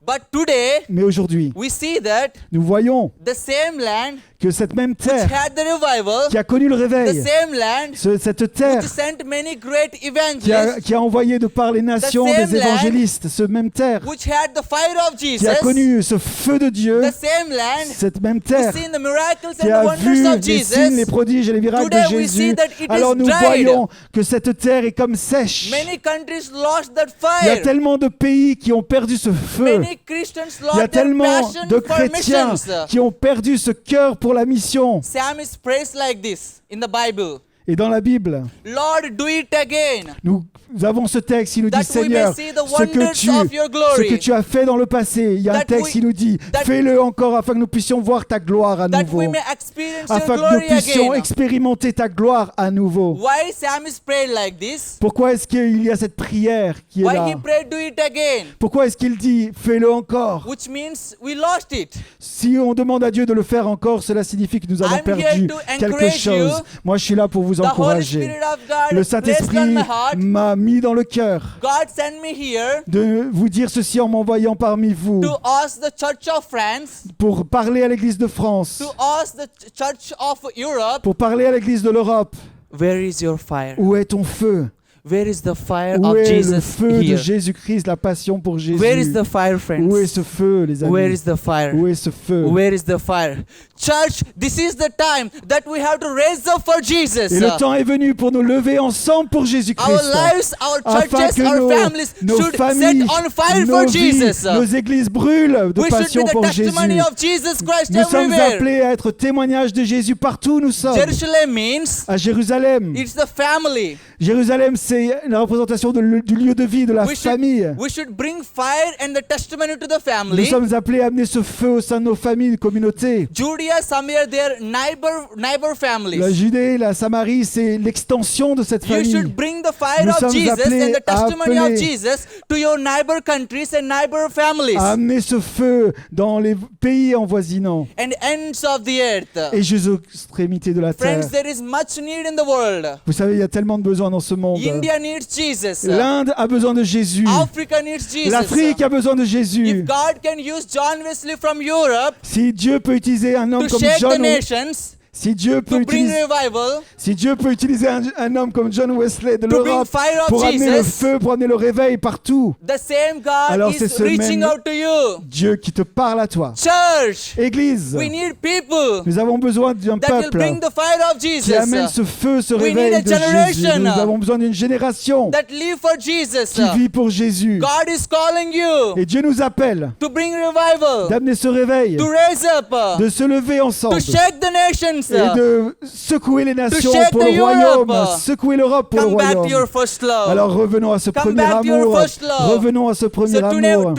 But today Mais aujourd'hui, we see that nous voyons the same land que cette même which terre had the revival, qui a connu le the réveil, same land cette terre which sent many great qui evangelists, a envoyé de par les nations same des évangélistes, ce même terre which had the fire of qui Jesus, a connu ce feu de Dieu, the same land cette même who terre seen the miracles qui and a the vu wonders of les signes, les Jesus. prodiges et les miracles Today de we see Jésus, that it alors is nous dried. voyons que cette terre est comme sèche. Many countries lost that Il y a fire. tellement de pays qui ont perdu ce feu. Many Christians Il y a lost their tellement passion de for chrétiens missions. qui ont perdu ce cœur pour la mission. Sam is praised like this in the Bible. Et dans la Bible, Lord, do it again. nous avons ce texte qui nous dit, That we may Seigneur, see the ce que, wonders of your glory. ce que tu as fait dans le passé, il y a un That texte we- qui nous dit, that- fais-le encore afin que nous puissions voir ta gloire à That nouveau, we may experience your afin que nous glory puissions again. expérimenter ta gloire à nouveau. Why Sam is prayed like this? Pourquoi est-ce qu'il y a cette prière qui est Why là? he prayed, do it again? Pourquoi est-ce qu'il dit, fais-le encore? Which means we lost it. Si on demande à Dieu de le faire encore, cela signifie que nous avons I'm here perdu to quelque encourage chose. you. Moi, je suis là pour vous The Holy encourager. Spirit of God Le placed on Saint-Esprit my heart. m'a mis dans le cœur God sent me here de vous dire ceci en m'envoyant parmi vous to ask the Church of France, pour parler à l'Église de France, to ask the Church of Europe, pour parler à l'Église de l'Europe. where is your fire? Où est ton feu? Where is the fire Où of est le Jesus feu de here? Jésus-Christ, la passion pour Jésus? Where is the fire, Où est friends? ce feu, les amis? Where is the fire? Où est ce feu? Where is the fire? Church, this is the time that we have to raise up for Jesus. Et le temps est venu pour nous lever ensemble pour Our Jésus-Christ. lives, our Afin churches, que our nos, families nos should familles, set on fire nos for vies, Jesus. nos églises brûlent de We should passion be the pour Jésus. testimony of Jesus Christ Nous sommes everywhere. appelés à être témoignages de Jésus partout où nous sommes. Jerusalem means À Jérusalem. it's the family. Jérusalem, c'est la représentation du lieu de vie, de la We famille. should bring fire and the testimony to the Nous family. sommes appelés à amener ce feu au sein de nos familles, de communautés. Judea, somewhere their neighbor families. La Judée, la Samarie, c'est l'extension de cette You famille. should bring the fire Nous of sommes Jesus appelés and the à testimony of appeler- Jesus to your neighbor countries and neighbor families À amener ce feu dans les pays envoisinants and ends of the earth. et jusqu'aux extrémités de la terre. Friends, there is much need in the world. Vous savez, il y a tellement de besoins dans ce monde. India needs Jesus. L'Inde a besoin de Jésus. Africa needs Jesus. L'Afrique a besoin de Jésus. If God can use John Wesley from Europe Si Dieu peut utiliser un homme to comme shake the John, nations, si Dieu peut to bring utiliser, revival, si Dieu peut utiliser un homme comme John Wesley de to bring l'Europe fire of pour amener le Jesus, feu, pour amener le réveil partout, the same God Alors c'est is ce reaching même- out to you. Dieu qui te parle à toi. Church, Église, we need people nous avons besoin d'un that will peuple bring the fire of qui amène Jesus, ce feu, ce We réveil need a de Jésus. generation. Nous avons besoin d'une génération that live for Jesus. qui vit pour Jésus. God is calling you Et Dieu nous appelle to bring revival, d'amener ce réveil, to raise up, de se lever ensemble to shake the nations, et de secouer les nations shake pour the le royaume, Europe. secouer l'Europe pour le come back to your royaume. first love. Alors revenons à ce Come premier back to your amour. first love. Revenons à ce premier So today, amour.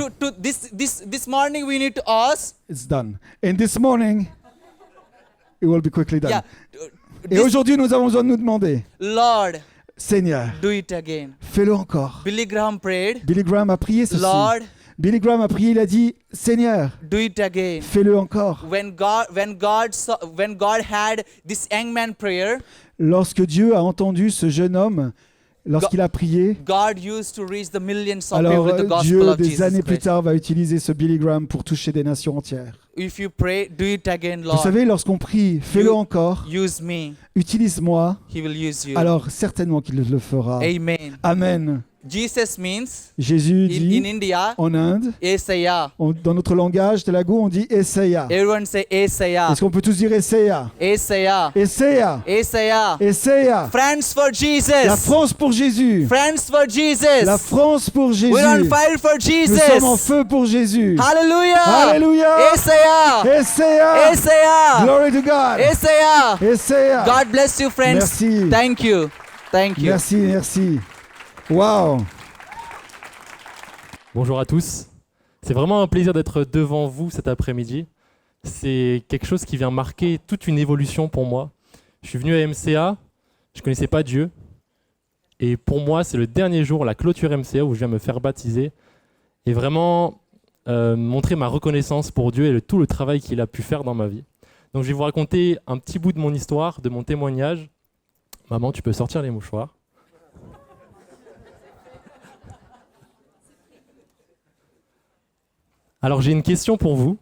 this morning, we need to ask. It's done. And this morning, it will be quickly done. Yeah, Et this- aujourd'hui, nous avons besoin de nous demander, Lord, Seigneur, do it again. fais-le encore. Billy Graham prayed, Billy Graham a prié ceci. Lord, Billy Graham a prié, il a dit, Seigneur, do it again. fais-le encore. When God had this young man prayer, Lorsque Dieu a entendu ce jeune homme, lorsqu'il a prié, God used to reach the millions of alors people with the gospel Dieu, of des Jesus années plus Christ. tard, va utiliser ce Billy Graham pour toucher des nations entières. If you pray, do it again, Vous Lord. savez, lorsqu'on prie, fais-le You- encore, Use me. utilise-moi, He will use you. alors certainement qu'il le fera. Amen. Amen. Jesus means Jésus in dit India, en Inde, Esaya. dans notre langage Telugu, on dit Essaya. Everyone say Esaya. Est-ce qu'on peut tous dire Essaya? Esaya. Essaya. Esaya. Essaya. Friends for La Jesus. France pour Jésus. Friends for Jesus. La France pour Jésus. We're on fire for Nous sommes en Jesus. feu pour Jésus. Hallelujah. Alléluia. Esaya. Essaya. Esaya. Glory to God. Esaya. Essaya. God bless you, friends. Merci. Thank you. Thank you. Merci, merci. Wow. Bonjour à tous. C'est vraiment un plaisir d'être devant vous cet après-midi. C'est quelque chose qui vient marquer toute une évolution pour moi. Je suis venu à MCA, je ne connaissais pas Dieu. Et pour moi, c'est le dernier jour, la clôture MCA, où je viens me faire baptiser. Et vraiment montrer ma reconnaissance pour Dieu et tout le travail qu'il a pu faire dans ma vie. Donc je vais vous raconter un petit bout de mon histoire, de mon témoignage. Maman, tu peux sortir les mouchoirs. Alors j'ai une question pour vous.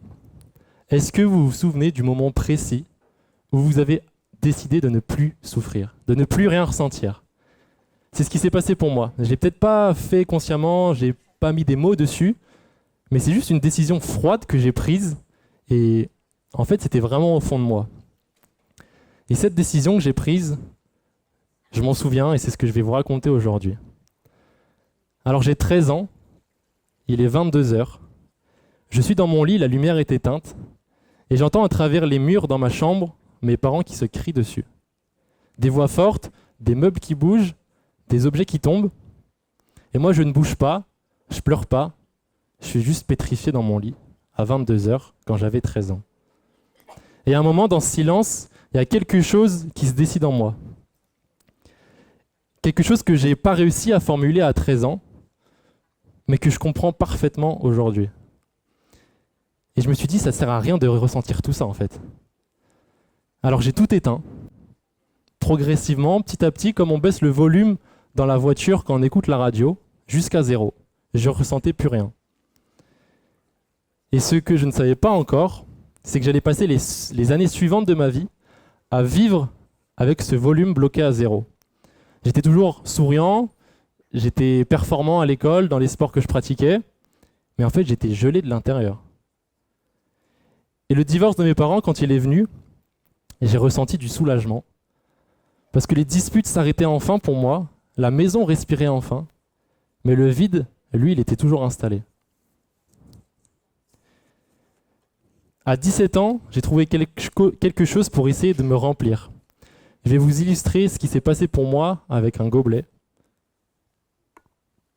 Est-ce que vous vous souvenez du moment précis où vous avez décidé de ne plus souffrir, de ne plus rien ressentir. C'est ce qui s'est passé pour moi. Je l'ai peut-être pas fait consciemment, j'ai pas mis des mots dessus, mais c'est juste une décision froide que j'ai prise et en fait, c'était vraiment au fond de moi. Et cette décision que j'ai prise, je m'en souviens et c'est ce que je vais vous raconter aujourd'hui. Alors j'ai 13 ans, il est 22 heures, je suis dans mon lit, la lumière est éteinte et j'entends à travers les murs dans ma chambre mes parents qui se crient dessus. Des voix fortes, des meubles qui bougent, des objets qui tombent. Et moi, je ne bouge pas, je pleure pas, je suis juste pétrifié dans mon lit, à 22 heures, quand j'avais 13 ans. Et à un moment, dans ce silence, il y a quelque chose qui se décide en moi. Quelque chose que je n'ai pas réussi à formuler à 13 ans, mais que je comprends parfaitement aujourd'hui. Et je me suis dit, ça ne sert à rien de ressentir tout ça, en fait. Alors j'ai tout éteint, progressivement, petit à petit, comme on baisse le volume dans la voiture quand on écoute la radio, jusqu'à 0. Je ne ressentais plus rien. Et ce que je ne savais pas encore, c'est que j'allais passer les années suivantes de ma vie à vivre avec ce volume bloqué à 0. J'étais toujours souriant, j'étais performant à l'école, dans les sports que je pratiquais, mais en fait j'étais gelé de l'intérieur. Et le divorce de mes parents, quand il est venu, j'ai ressenti du soulagement. Parce que les disputes s'arrêtaient enfin pour moi, la maison respirait enfin, mais le vide, lui, il était toujours installé. À 17 ans, j'ai trouvé quelque chose pour essayer de me remplir. Je vais vous illustrer ce qui s'est passé pour moi avec un gobelet.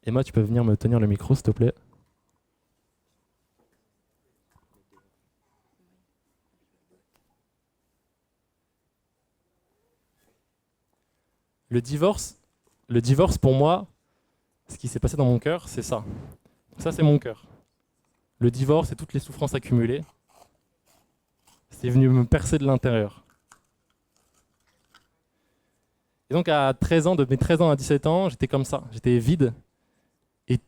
Emma, tu peux venir me tenir le micro, s'il te plaît. Le divorce pour moi, ce qui s'est passé dans mon cœur, c'est ça. Ça, c'est mon cœur. Le divorce et toutes les souffrances accumulées, c'est venu me percer de l'intérieur. Et donc à 13 ans, de mes 13 ans à 17 ans, j'étais comme ça, j'étais vide. Et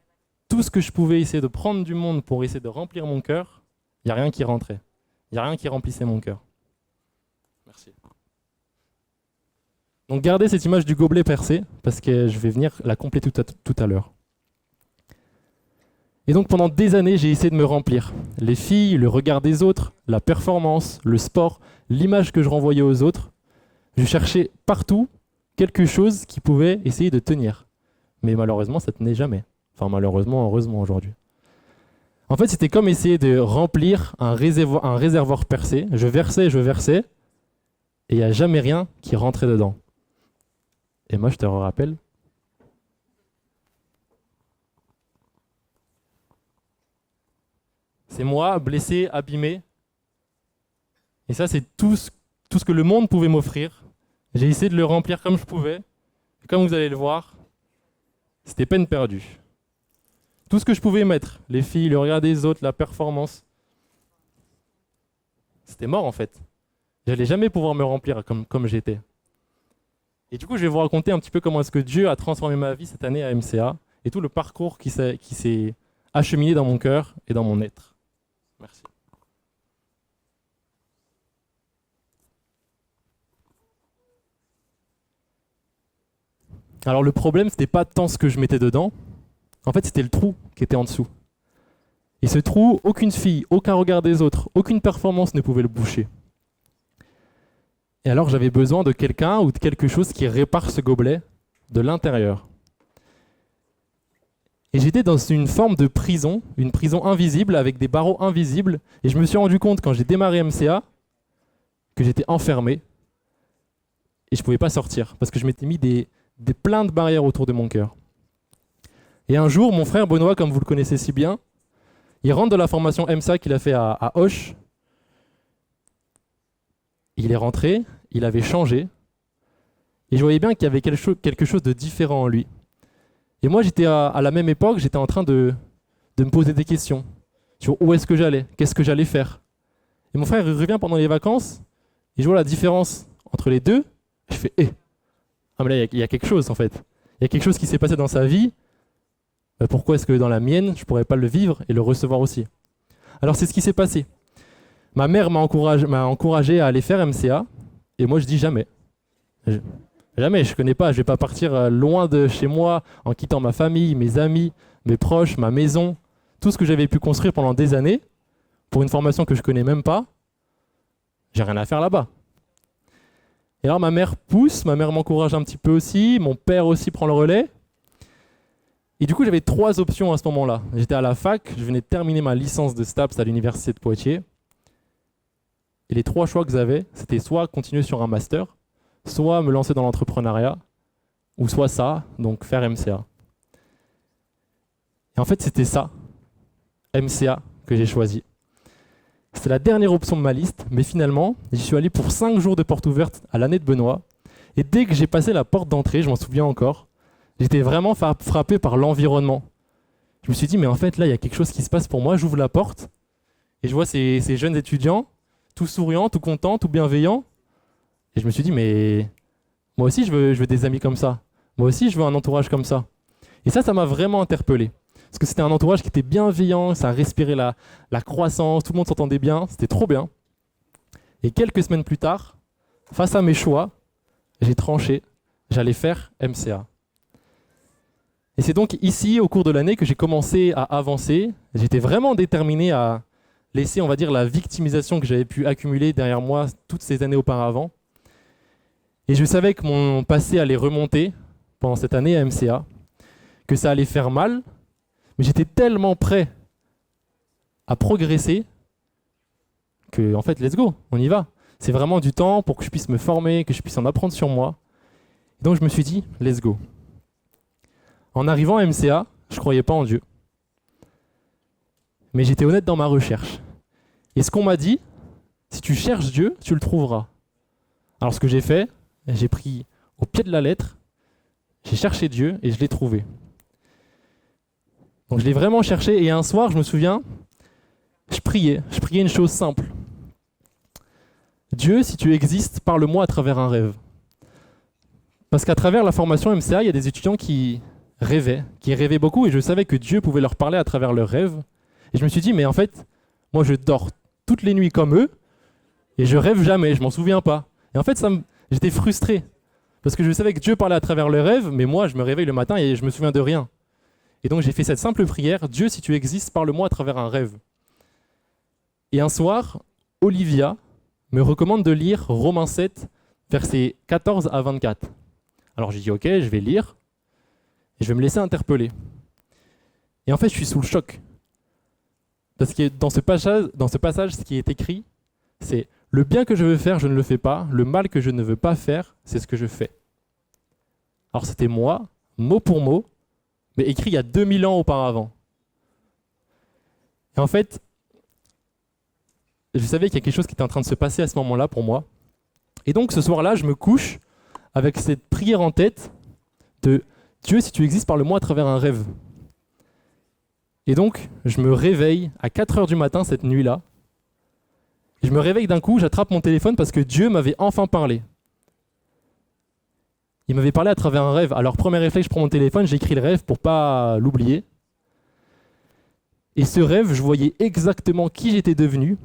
tout ce que je pouvais essayer de prendre du monde pour essayer de remplir mon cœur, il n'y a rien qui rentrait. Il n'y a rien qui remplissait mon cœur. Merci. Donc gardez cette image du gobelet percé, parce que je vais venir la compléter tout à l'heure. Et donc pendant des années, j'ai essayé de me remplir. Les filles, le regard des autres, la performance, le sport, l'image que je renvoyais aux autres. Je cherchais partout quelque chose qui pouvait essayer de tenir. Mais malheureusement, ça ne tenait jamais. Enfin malheureusement, heureusement aujourd'hui. En fait, c'était comme essayer de remplir un réservoir percé. Je versais, et il n'y a jamais rien qui rentrait dedans. Et moi, je te rappelle. C'est moi, blessé, abîmé. Et ça, c'est tout ce que le monde pouvait m'offrir. J'ai essayé de le remplir comme je pouvais. Et comme vous allez le voir, c'était peine perdue. Tout ce que je pouvais mettre, les filles, le regard des autres, la performance, c'était mort en fait. J'allais jamais pouvoir me remplir comme j'étais. Et du coup, je vais vous raconter un petit peu comment est-ce que Dieu a transformé ma vie cette année à MCA et tout le parcours qui s'est acheminé dans mon cœur et dans mon être. Merci. Alors le problème, c'était pas tant ce que je mettais dedans, en fait c'était le trou qui était en dessous. Et ce trou, aucune fille, aucun regard des autres, aucune performance ne pouvait le boucher. Et alors j'avais besoin de quelqu'un ou de quelque chose qui répare ce gobelet de l'intérieur. Et j'étais dans une forme de prison, une prison invisible avec des barreaux invisibles. Et je me suis rendu compte quand j'ai démarré MCA que j'étais enfermé et je ne pouvais pas sortir parce que je m'étais mis plein de barrières autour de mon cœur. Et un jour, mon frère Benoît, comme vous le connaissez si bien, il rentre de la formation MCA qu'il a fait à Auch. Il est rentré, il avait changé et je voyais bien qu'il y avait quelque chose de différent en lui. Et moi, j'étais à la même époque, j'étais en train de me poser des questions sur où est-ce que j'allais, qu'est-ce que j'allais faire. Et mon frère il revient pendant les vacances, et je vois la différence entre les deux, et je fais ah mais là, il y a quelque chose en fait. Il y a quelque chose qui s'est passé dans sa vie, pourquoi est-ce que dans la mienne, je ne pourrais pas le vivre et le recevoir aussi? Alors c'est ce qui s'est passé. Ma mère m'a encouragé à aller faire MCA, Et moi, je dis jamais. Jamais, je connais pas. Je vais pas partir loin de chez moi en quittant ma famille, mes amis, mes proches, ma maison, tout ce que j'avais pu construire pendant des années pour une formation que je connais même pas. J'ai rien à faire là-bas. Et alors ma mère pousse, ma mère m'encourage un petit peu aussi, mon père aussi prend le relais. Et du coup, j'avais 3 options à ce moment-là. J'étais à la fac, je venais de terminer ma licence de STAPS à l'université de Poitiers. Et les 3 choix que j'avais, c'était soit continuer sur un master, soit me lancer dans l'entrepreneuriat, ou soit ça, donc faire MCA. Et en fait, c'était ça, MCA, que j'ai choisi. C'était la dernière option de ma liste, mais finalement, j'y suis allé pour 5 jours de porte ouverte à l'année de Benoît. Et dès que j'ai passé la porte d'entrée, je m'en souviens encore, j'étais vraiment frappé par l'environnement. Je me suis dit, mais en fait, là, il y a quelque chose qui se passe pour moi. J'ouvre la porte et je vois ces jeunes étudiants, tout souriants, tout contents, tout bienveillants. Et je me suis dit, mais moi aussi, je veux des amis comme ça. Moi aussi, je veux un entourage comme ça. Et ça m'a vraiment interpellé. Parce que c'était un entourage qui était bienveillant, ça respirait la croissance, tout le monde s'entendait bien, c'était trop bien. Et quelques semaines plus tard, face à mes choix, j'ai tranché, j'allais faire MCA. Et c'est donc ici, au cours de l'année, que j'ai commencé à avancer. J'étais vraiment déterminé à laisser, on va dire, la victimisation que j'avais pu accumuler derrière moi toutes ces années auparavant. Et je savais que mon passé allait remonter pendant cette année à MCA, que ça allait faire mal, mais j'étais tellement prêt à progresser que, en fait, let's go, on y va. C'est vraiment du temps pour que je puisse me former, que je puisse en apprendre sur moi. Et donc je me suis dit, let's go. En arrivant à MCA, je ne croyais pas en Dieu. Mais j'étais honnête dans ma recherche. Et ce qu'on m'a dit, si tu cherches Dieu, tu le trouveras. Alors ce que j'ai fait, j'ai pris au pied de la lettre, j'ai cherché Dieu et je l'ai trouvé. Donc je l'ai vraiment cherché et un soir, je me souviens, je priais une chose simple. Dieu, si tu existes, parle-moi à travers un rêve. Parce qu'à travers la formation MCA, il y a des étudiants qui rêvaient beaucoup et je savais que Dieu pouvait leur parler à travers leurs rêves. Et je me suis dit, mais en fait, moi je dors toutes les nuits comme eux et je rêve jamais, je m'en souviens pas. Et en fait, j'étais frustré parce que je savais que Dieu parlait à travers leurs rêves, mais moi je me réveille le matin et je me souviens de rien. Et donc j'ai fait cette simple prière, Dieu, si tu existes, parle-moi à travers un rêve. Et un soir, Olivia me recommande de lire Romains 7, versets 14 à 24. Alors j'ai dit ok, je vais lire et je vais me laisser interpeller. Et en fait, je suis sous le choc. Parce que dans ce passage, ce qui est écrit, c'est « Le bien que je veux faire, je ne le fais pas. Le mal que je ne veux pas faire, c'est ce que je fais. » Alors c'était moi, mot pour mot, mais écrit il y a 2000 ans auparavant. Et en fait, je savais qu'il y a quelque chose qui était en train de se passer à ce moment-là pour moi. Et donc ce soir-là, je me couche avec cette prière en tête de « Dieu, si tu existes, parle-moi à travers un rêve. » Et donc, je me réveille à 4h du matin cette nuit-là. Je me réveille d'un coup, j'attrape mon téléphone parce que Dieu m'avait enfin parlé. Il m'avait parlé à travers un rêve. Alors, premier réflexe, je prends mon téléphone, j'écris le rêve pour pas l'oublier. Et ce rêve, je voyais exactement qui j'étais devenu,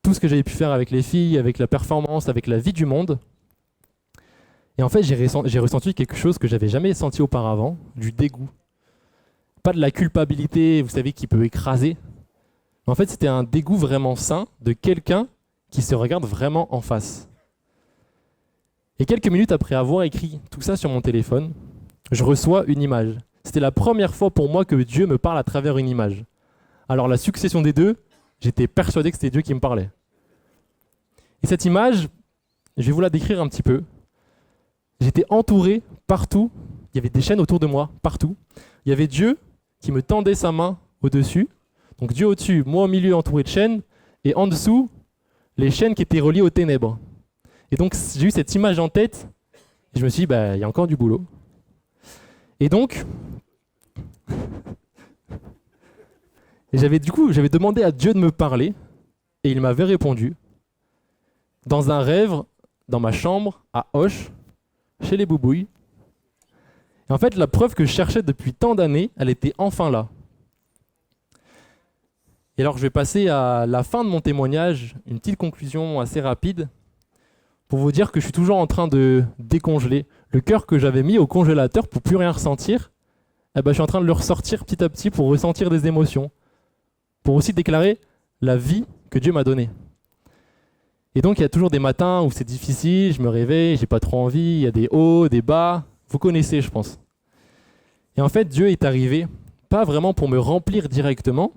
tout ce que j'avais pu faire avec les filles, avec la performance, avec la vie du monde. Et en fait, j'ai ressenti quelque chose que j'avais jamais senti auparavant, du dégoût. Pas de la culpabilité, vous savez, qui peut écraser. En fait, c'était un dégoût vraiment sain de quelqu'un qui se regarde vraiment en face. Et quelques minutes après avoir écrit tout ça sur mon téléphone, je reçois une image. C'était la première fois pour moi que Dieu me parle à travers une image. Alors la succession des deux, j'étais persuadé que c'était Dieu qui me parlait. Et cette image, je vais vous la décrire un petit peu. J'étais entouré partout, il y avait des chaînes autour de moi, partout. Il y avait Dieu qui me tendait sa main au-dessus. Donc Dieu au-dessus, moi au milieu entouré de chaînes, et en dessous, les chaînes qui étaient reliées aux ténèbres. Et donc j'ai eu cette image en tête, et je me suis dit, il y a encore du boulot. Et donc, j'avais demandé à Dieu de me parler, et il m'avait répondu, dans un rêve, dans ma chambre, à Auch, chez les Boubouilles. Et en fait, la preuve que je cherchais depuis tant d'années, elle était enfin là. Et alors, je vais passer à la fin de mon témoignage, une petite conclusion assez rapide. pour vous dire que je suis toujours en train de décongeler. Le cœur que j'avais mis au congélateur pour plus rien ressentir, je suis en train de le ressortir petit à petit pour ressentir des émotions, pour aussi déclarer la vie que Dieu m'a donnée. Et donc il y a toujours des matins où c'est difficile, je me réveille, j'ai pas trop envie, il y a des hauts, des bas, vous connaissez je pense. Et en fait Dieu est arrivé, pas vraiment pour me remplir directement,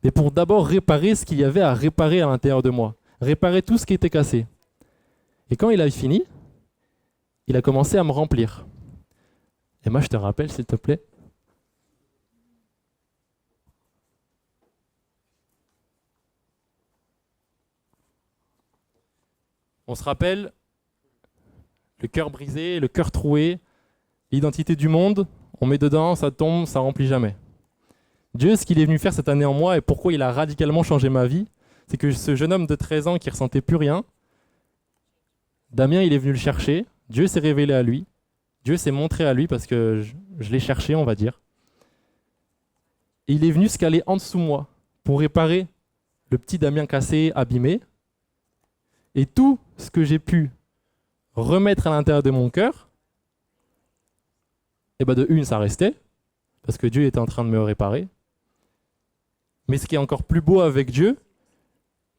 mais pour d'abord réparer ce qu'il y avait à réparer à l'intérieur de moi, réparer tout ce qui était cassé. Et quand il a fini, il a commencé à me remplir. Et moi je te rappelle s'il te plaît. On se rappelle le cœur brisé, le cœur troué, l'identité du monde, on met dedans, ça tombe, ça remplit jamais. Dieu, ce qu'il est venu faire cette année en moi et pourquoi il a radicalement changé ma vie, c'est que ce jeune homme de 13 ans qui ressentait plus rien, Damien, il est venu le chercher, Dieu s'est révélé à lui, Dieu s'est montré à lui parce que je l'ai cherché, on va dire. Et il est venu se caler en dessous de moi pour réparer le petit Damien cassé, abîmé. Et tout ce que j'ai pu remettre à l'intérieur de mon cœur, de une, ça restait, parce que Dieu était en train de me réparer. Mais ce qui est encore plus beau avec Dieu,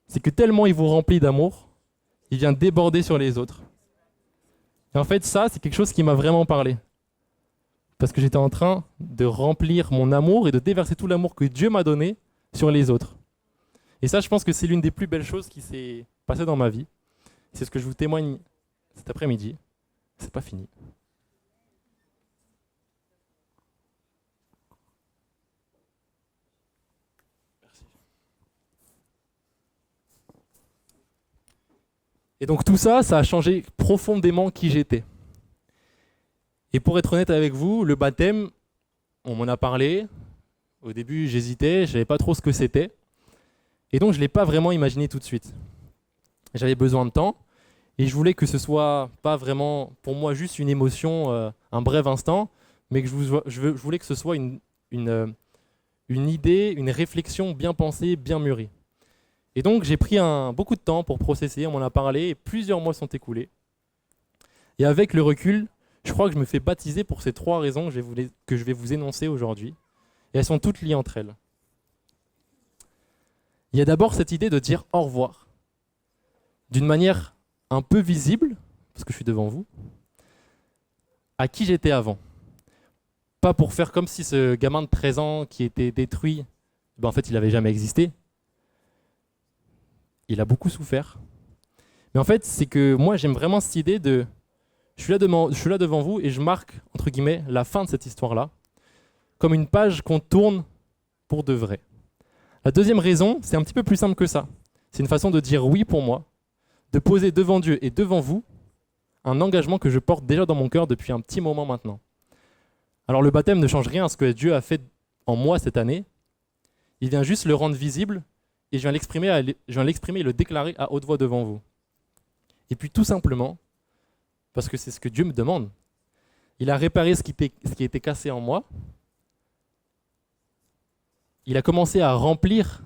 c'est que tellement il vous remplit d'amour, il vient déborder sur les autres. Et en fait, ça, c'est quelque chose qui m'a vraiment parlé. Parce que j'étais en train de remplir mon amour et de déverser tout l'amour que Dieu m'a donné sur les autres. Et ça, je pense que c'est l'une des plus belles choses qui s'est passée dans ma vie. C'est ce que je vous témoigne cet après-midi. C'est pas fini. Merci. Et donc tout ça, ça a changé profondément qui j'étais. Et pour être honnête avec vous, le baptême, on m'en a parlé. Au début, j'hésitais, je ne savais pas trop ce que c'était. Et donc, je ne l'ai pas vraiment imaginé tout de suite. J'avais besoin de temps. Et je voulais que ce soit pas vraiment, pour moi, juste une émotion, un bref instant, mais que je voulais que ce soit une idée, une réflexion bien pensée, bien mûrie. Et donc, j'ai pris beaucoup de temps pour processer, on m'en a parlé, et plusieurs mois sont écoulés. Et avec le recul, je crois que je me fais baptiser pour ces 3 raisons que je vais vous énoncer aujourd'hui. Et elles sont toutes liées entre elles. Il y a d'abord cette idée de dire au revoir, d'une manière un peu visible, parce que je suis devant vous, à qui j'étais avant. Pas pour faire comme si ce gamin de 13 ans qui était détruit, en fait il n'avait jamais existé. Il a beaucoup souffert. Mais en fait, c'est que moi j'aime vraiment cette idée de... Je suis là devant vous et je marque, entre guillemets, la fin de cette histoire-là, comme une page qu'on tourne pour de vrai. La deuxième raison, c'est un petit peu plus simple que ça. C'est une façon de dire oui pour moi, de poser devant Dieu et devant vous un engagement que je porte déjà dans mon cœur depuis un petit moment maintenant. Alors le baptême ne change rien à ce que Dieu a fait en moi cette année. Il vient juste le rendre visible et je viens l'exprimer et le déclarer à haute voix devant vous. Et puis tout simplement, parce que c'est ce que Dieu me demande, il a réparé ce qui était cassé en moi. Il a commencé à remplir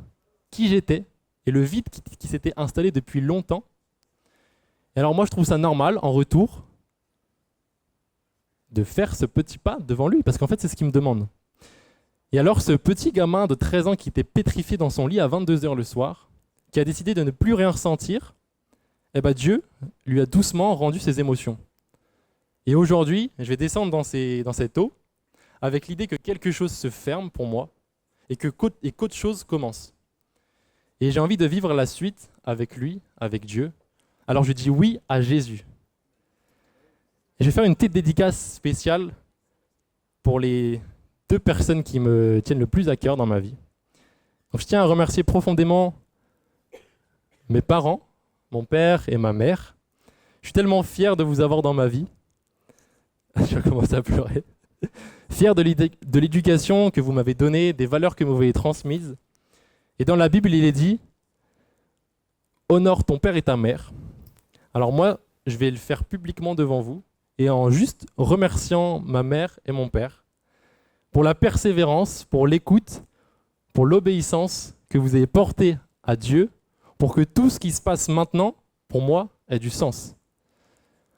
qui j'étais et le vide qui s'était installé depuis longtemps. Et alors moi, je trouve ça normal, en retour, de faire ce petit pas devant lui, parce qu'en fait, c'est ce qu'il me demande. Et alors, ce petit gamin de 13 ans qui était pétrifié dans son lit à 22h le soir, qui a décidé de ne plus rien ressentir, Dieu lui a doucement rendu ses émotions. Et aujourd'hui, je vais descendre dans cette eau avec l'idée que quelque chose se ferme pour moi et qu'autre chose commence. Et j'ai envie de vivre la suite avec lui, avec Dieu. Alors je dis oui à Jésus. Et je vais faire une petite dédicace spéciale pour les 2 personnes qui me tiennent le plus à cœur dans ma vie. Donc, je tiens à remercier profondément mes parents, mon père et ma mère. Je suis tellement fier de vous avoir dans ma vie. Je vais commencer à pleurer. Fier de l'éducation que vous m'avez donnée, des valeurs que vous m'avez transmises. Et dans la Bible, il est dit « Honore ton père et ta mère ». Alors moi, je vais le faire publiquement devant vous et en juste remerciant ma mère et mon père pour la persévérance, pour l'écoute, pour l'obéissance que vous avez portée à Dieu, pour que tout ce qui se passe maintenant, pour moi, ait du sens.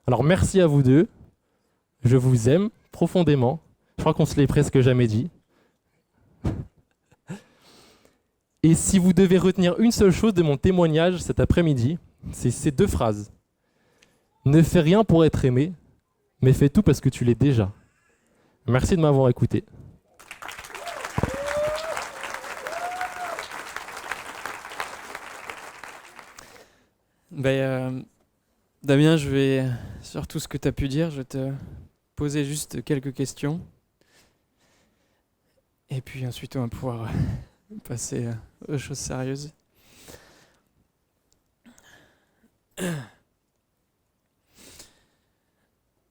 Alors merci à vous deux. Je vous aime profondément. Je crois qu'on se l'est presque jamais dit. Et si vous devez retenir une seule chose de mon témoignage cet après-midi, c'est ces 2 phrases. Ne fais rien pour être aimé, mais fais tout parce que tu l'es déjà. Merci de m'avoir écouté. Damien, je vais, sur tout ce que tu as pu dire, je vais te poser juste quelques questions. Et puis ensuite, on va pouvoir passer aux choses sérieuses.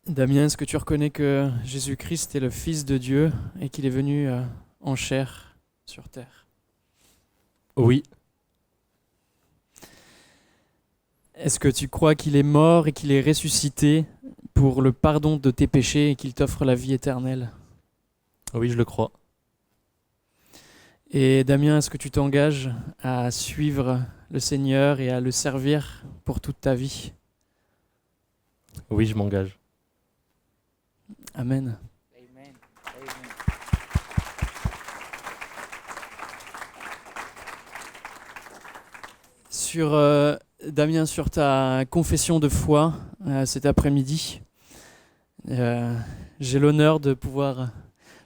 Damien, est-ce que tu reconnais que Jésus-Christ est le Fils de Dieu et qu'il est venu en chair sur terre? Oui, Est-ce que tu crois qu'il est mort et qu'il est ressuscité pour le pardon de tes péchés et qu'il t'offre la vie éternelle? oui, je le crois. Et Damien, est-ce que tu t'engages à suivre le Seigneur et à le servir pour toute ta vie? Oui, je m'engage. Amen. Amen. Amen. Damien, sur ta confession de foi cet après-midi, j'ai l'honneur de pouvoir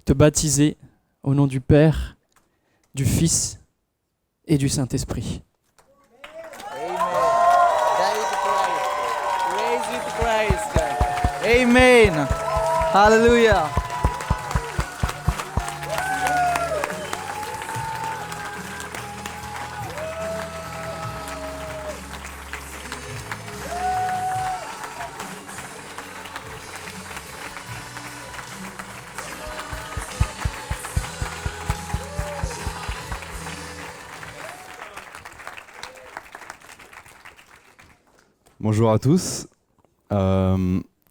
te baptiser au nom du Père, du Fils et du Saint-Esprit. Amen. Die with Christ. Raise with Christ. Amen. Hallelujah. Bonjour à tous.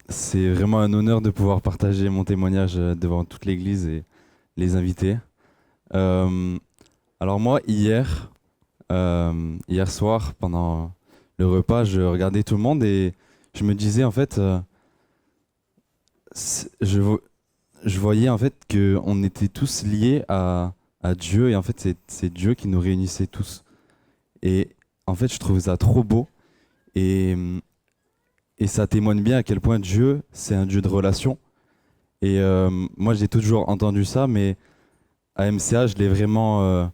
C'est vraiment un honneur de pouvoir partager mon témoignage devant toute l'église et les invités. Alors moi, hier soir, pendant le repas, je regardais tout le monde et je me disais en fait, je voyais en fait qu'on était tous liés à Dieu et en fait c'est Dieu qui nous réunissait tous. Et en fait, je trouvais ça trop beau. Et ça témoigne bien à quel point Dieu, c'est un Dieu de relation. Et moi, j'ai toujours entendu ça, mais à MCA, je l'ai vraiment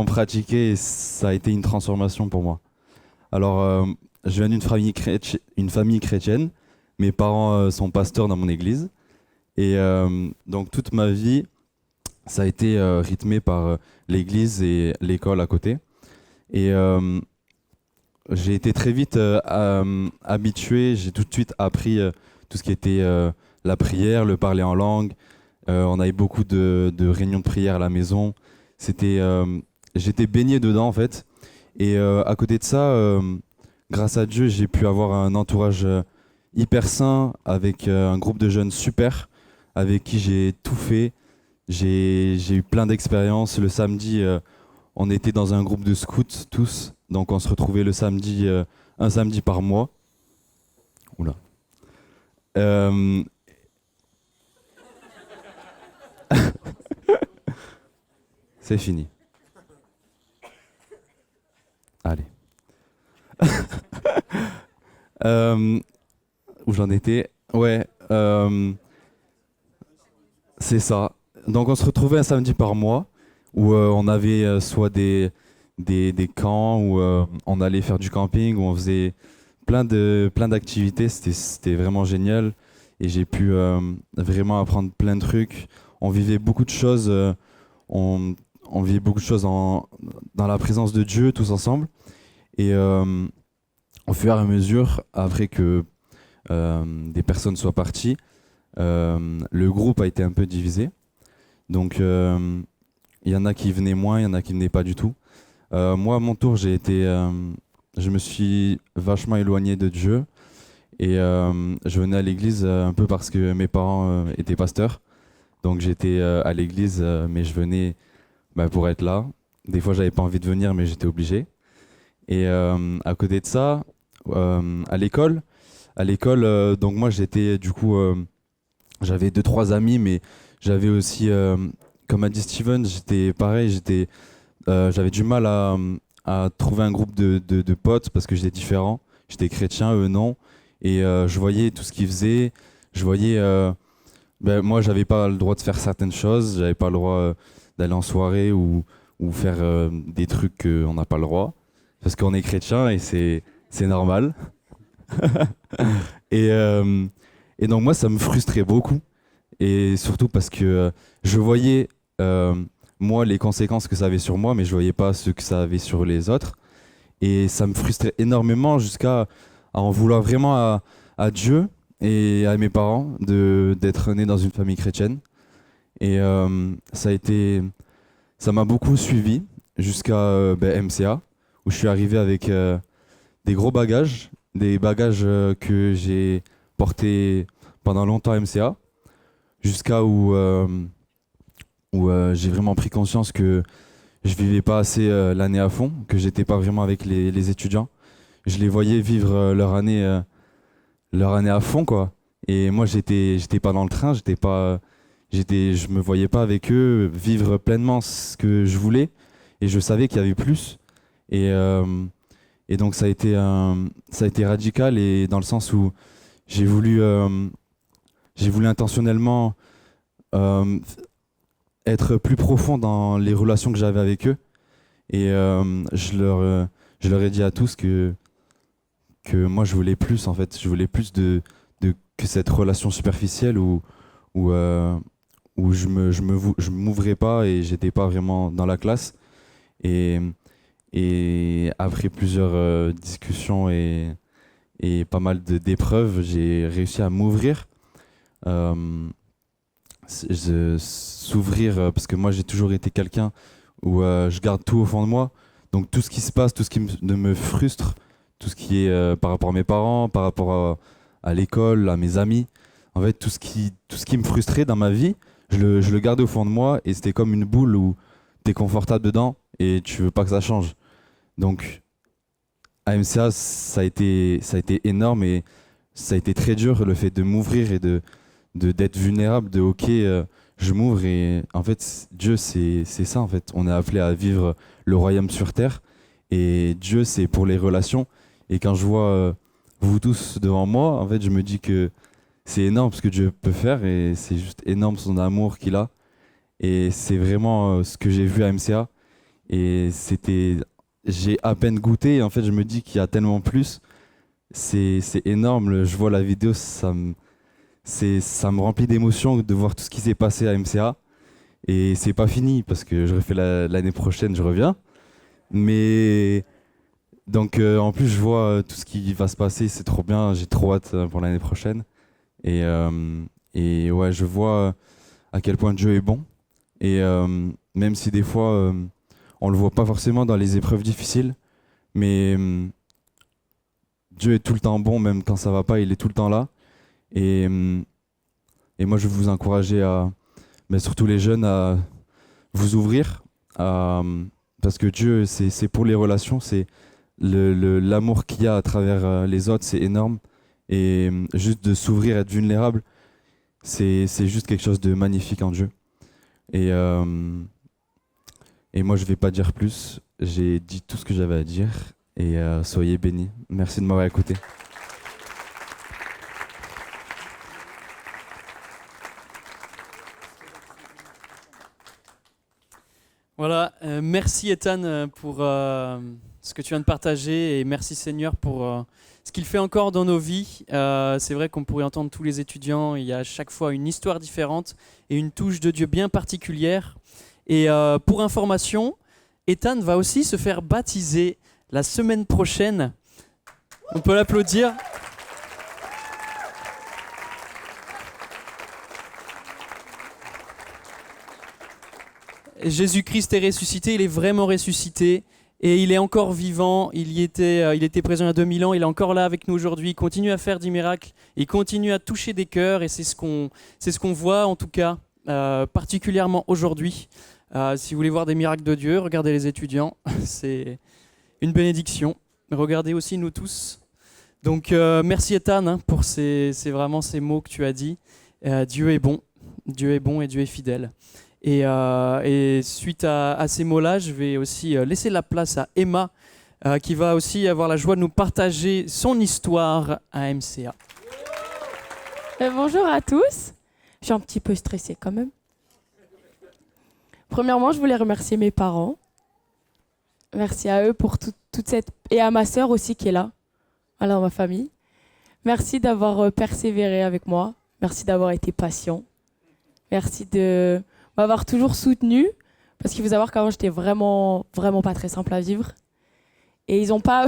pratiqué et ça a été une transformation pour moi. Alors, je viens d'une famille chrétienne. Mes parents sont pasteurs dans mon église. Et donc, toute ma vie, ça a été rythmé par l'église et l'école à côté. Et j'ai été très vite habitué, j'ai tout de suite appris tout ce qui était la prière, le parler en langue. On avait beaucoup de réunions de prière à la maison. J'étais baigné dedans en fait. Et à côté de ça, grâce à Dieu, j'ai pu avoir un entourage hyper sain avec un groupe de jeunes super avec qui j'ai tout fait. J'ai eu plein d'expériences. Le samedi, on était dans un groupe de scouts tous. Donc on se retrouvait le samedi, un samedi par mois. Oula. C'est fini. Allez. Où j'en étais? Ouais. C'est ça. Donc on se retrouvait un samedi par mois où on avait soit des camps où on allait faire du camping, où on faisait plein d'activités. C'était vraiment génial et j'ai pu vraiment apprendre plein de trucs. On vivait beaucoup de choses, on vivait beaucoup de choses dans la présence de Dieu tous ensemble. Et au fur et à mesure, après que des personnes soient parties, le groupe a été un peu divisé. Donc il y en a qui venaient moins, il y en a qui venaient pas du tout. Moi, à mon tour, je me suis vachement éloigné de Dieu et je venais à l'église un peu parce que mes parents étaient pasteurs. Donc j'étais à l'église, mais je venais pour être là. Des fois, j'avais pas envie de venir, mais j'étais obligé. Et à côté de ça, à l'école, donc moi j'étais du coup, j'avais 2-3 amis, mais j'avais aussi, comme a dit Steven, j'étais pareil, j'avais du mal à trouver un groupe de potes parce que j'étais différent. J'étais chrétien, eux non. Et je voyais tout ce qu'ils faisaient. Je voyais. Moi, j'avais pas le droit de faire certaines choses. J'avais pas le droit d'aller en soirée ou faire des trucs qu'on n'a pas le droit. Parce qu'on est chrétien et c'est normal. et, et donc, moi, ça me frustrait beaucoup. Et surtout parce que je voyais, moi, les conséquences que ça avait sur moi, mais je voyais pas ce que ça avait sur les autres. Et ça me frustrait énormément jusqu'à en vouloir vraiment à Dieu et à mes parents d'être né dans une famille chrétienne. Et ça m'a beaucoup suivi jusqu'à MCA, où je suis arrivé avec des gros bagages, des bagages que j'ai portés pendant longtemps à MCA, jusqu'à où j'ai vraiment pris conscience que je vivais pas assez l'année à fond, que j'étais pas vraiment avec les étudiants. Je les voyais vivre leur année à fond, quoi. Et moi, j'étais pas dans le train, je me voyais pas avec eux vivre pleinement ce que je voulais. Et je savais qu'il y avait plus. Et donc, ça a été radical, et dans le sens où j'ai voulu intentionnellement être plus profond dans les relations que j'avais avec eux. Et je leur ai dit à tous que moi je voulais plus, en fait. Je voulais plus que cette relation superficielle où je m'ouvrais pas et j'étais pas vraiment dans la classe. Et après plusieurs discussions et pas mal d'épreuves, j'ai réussi à m'ouvrir. S'ouvrir, parce que moi j'ai toujours été quelqu'un où je garde tout au fond de moi. Donc tout ce qui se passe, tout ce qui me frustre, tout ce qui est par rapport à mes parents, par rapport à l'école, à mes amis, en fait tout ce qui me frustrait dans ma vie, je le gardais au fond de moi, et c'était comme une boule où tu es confortable dedans et tu veux pas que ça change. Donc à MCA, ça a été énorme, et ça a été très dur, le fait de m'ouvrir et d'être vulnérable, ok, je m'ouvre. Et en fait Dieu, c'est ça, en fait. On est appelé à vivre le royaume sur terre, et Dieu, c'est pour les relations. Et quand je vois vous tous devant moi, en fait, je me dis que c'est énorme ce que Dieu peut faire, et c'est juste énorme son amour qu'il a. Et c'est vraiment ce que j'ai vu à MCA. Et j'ai à peine goûté, et en fait je me dis qu'il y a tellement plus. C'est énorme. Je vois la vidéo, ça me remplit d'émotions de voir tout ce qui s'est passé à MCA. Et c'est pas fini, parce que je refais l'année prochaine, je reviens. Mais donc en plus je vois tout ce qui va se passer, c'est trop bien, j'ai trop hâte pour l'année prochaine. Et ouais, je vois à quel point Dieu est bon. Et même si des fois on le voit pas forcément dans les épreuves difficiles, mais Dieu est tout le temps bon, même quand ça va pas, il est tout le temps là. Et moi, je veux vous encourager mais surtout les jeunes, à vous ouvrir, parce que Dieu, c'est pour les relations, c'est l'amour qu'il y a à travers les autres, c'est énorme. Et juste de s'ouvrir, être vulnérable, c'est juste quelque chose de magnifique en Dieu. Et moi, je vais pas dire plus. J'ai dit tout ce que j'avais à dire. Et soyez bénis. Merci de m'avoir écouté. Voilà, merci Ethan pour ce que tu viens de partager, et merci Seigneur pour ce qu'il fait encore dans nos vies. C'est vrai qu'on pourrait entendre tous les étudiants, il y a à chaque fois une histoire différente et une touche de Dieu bien particulière. Et pour information, Ethan va aussi se faire baptiser la semaine prochaine. On peut l'applaudir. Jésus-Christ est ressuscité, il est vraiment ressuscité et il est encore vivant. Il était présent il y a 2000 ans, il est encore là avec nous aujourd'hui. Il continue à faire des miracles, il continue à toucher des cœurs, et c'est ce qu'on voit en tout cas, particulièrement aujourd'hui. Si vous voulez voir des miracles de Dieu, regardez les étudiants. une bénédiction. Regardez aussi nous tous. Donc merci Ethan pour c'est vraiment ces mots que tu as dit. Dieu est bon et Dieu est fidèle. Et suite à ces mots-là, je vais aussi laisser la place à Emma, qui va aussi avoir la joie de nous partager son histoire à MCA. Bonjour à tous. Je suis un petit peu stressée quand même. Premièrement, je voulais remercier mes parents. Merci à eux pour toute cette... Et à ma sœur aussi qui est là, dans ma famille. Merci d'avoir persévéré avec moi. Merci d'avoir été patient. Merci de m'avoir toujours soutenu. Parce qu'il faut savoir qu'avant, j'étais vraiment, vraiment pas très simple à vivre. Et ils n'ont pas...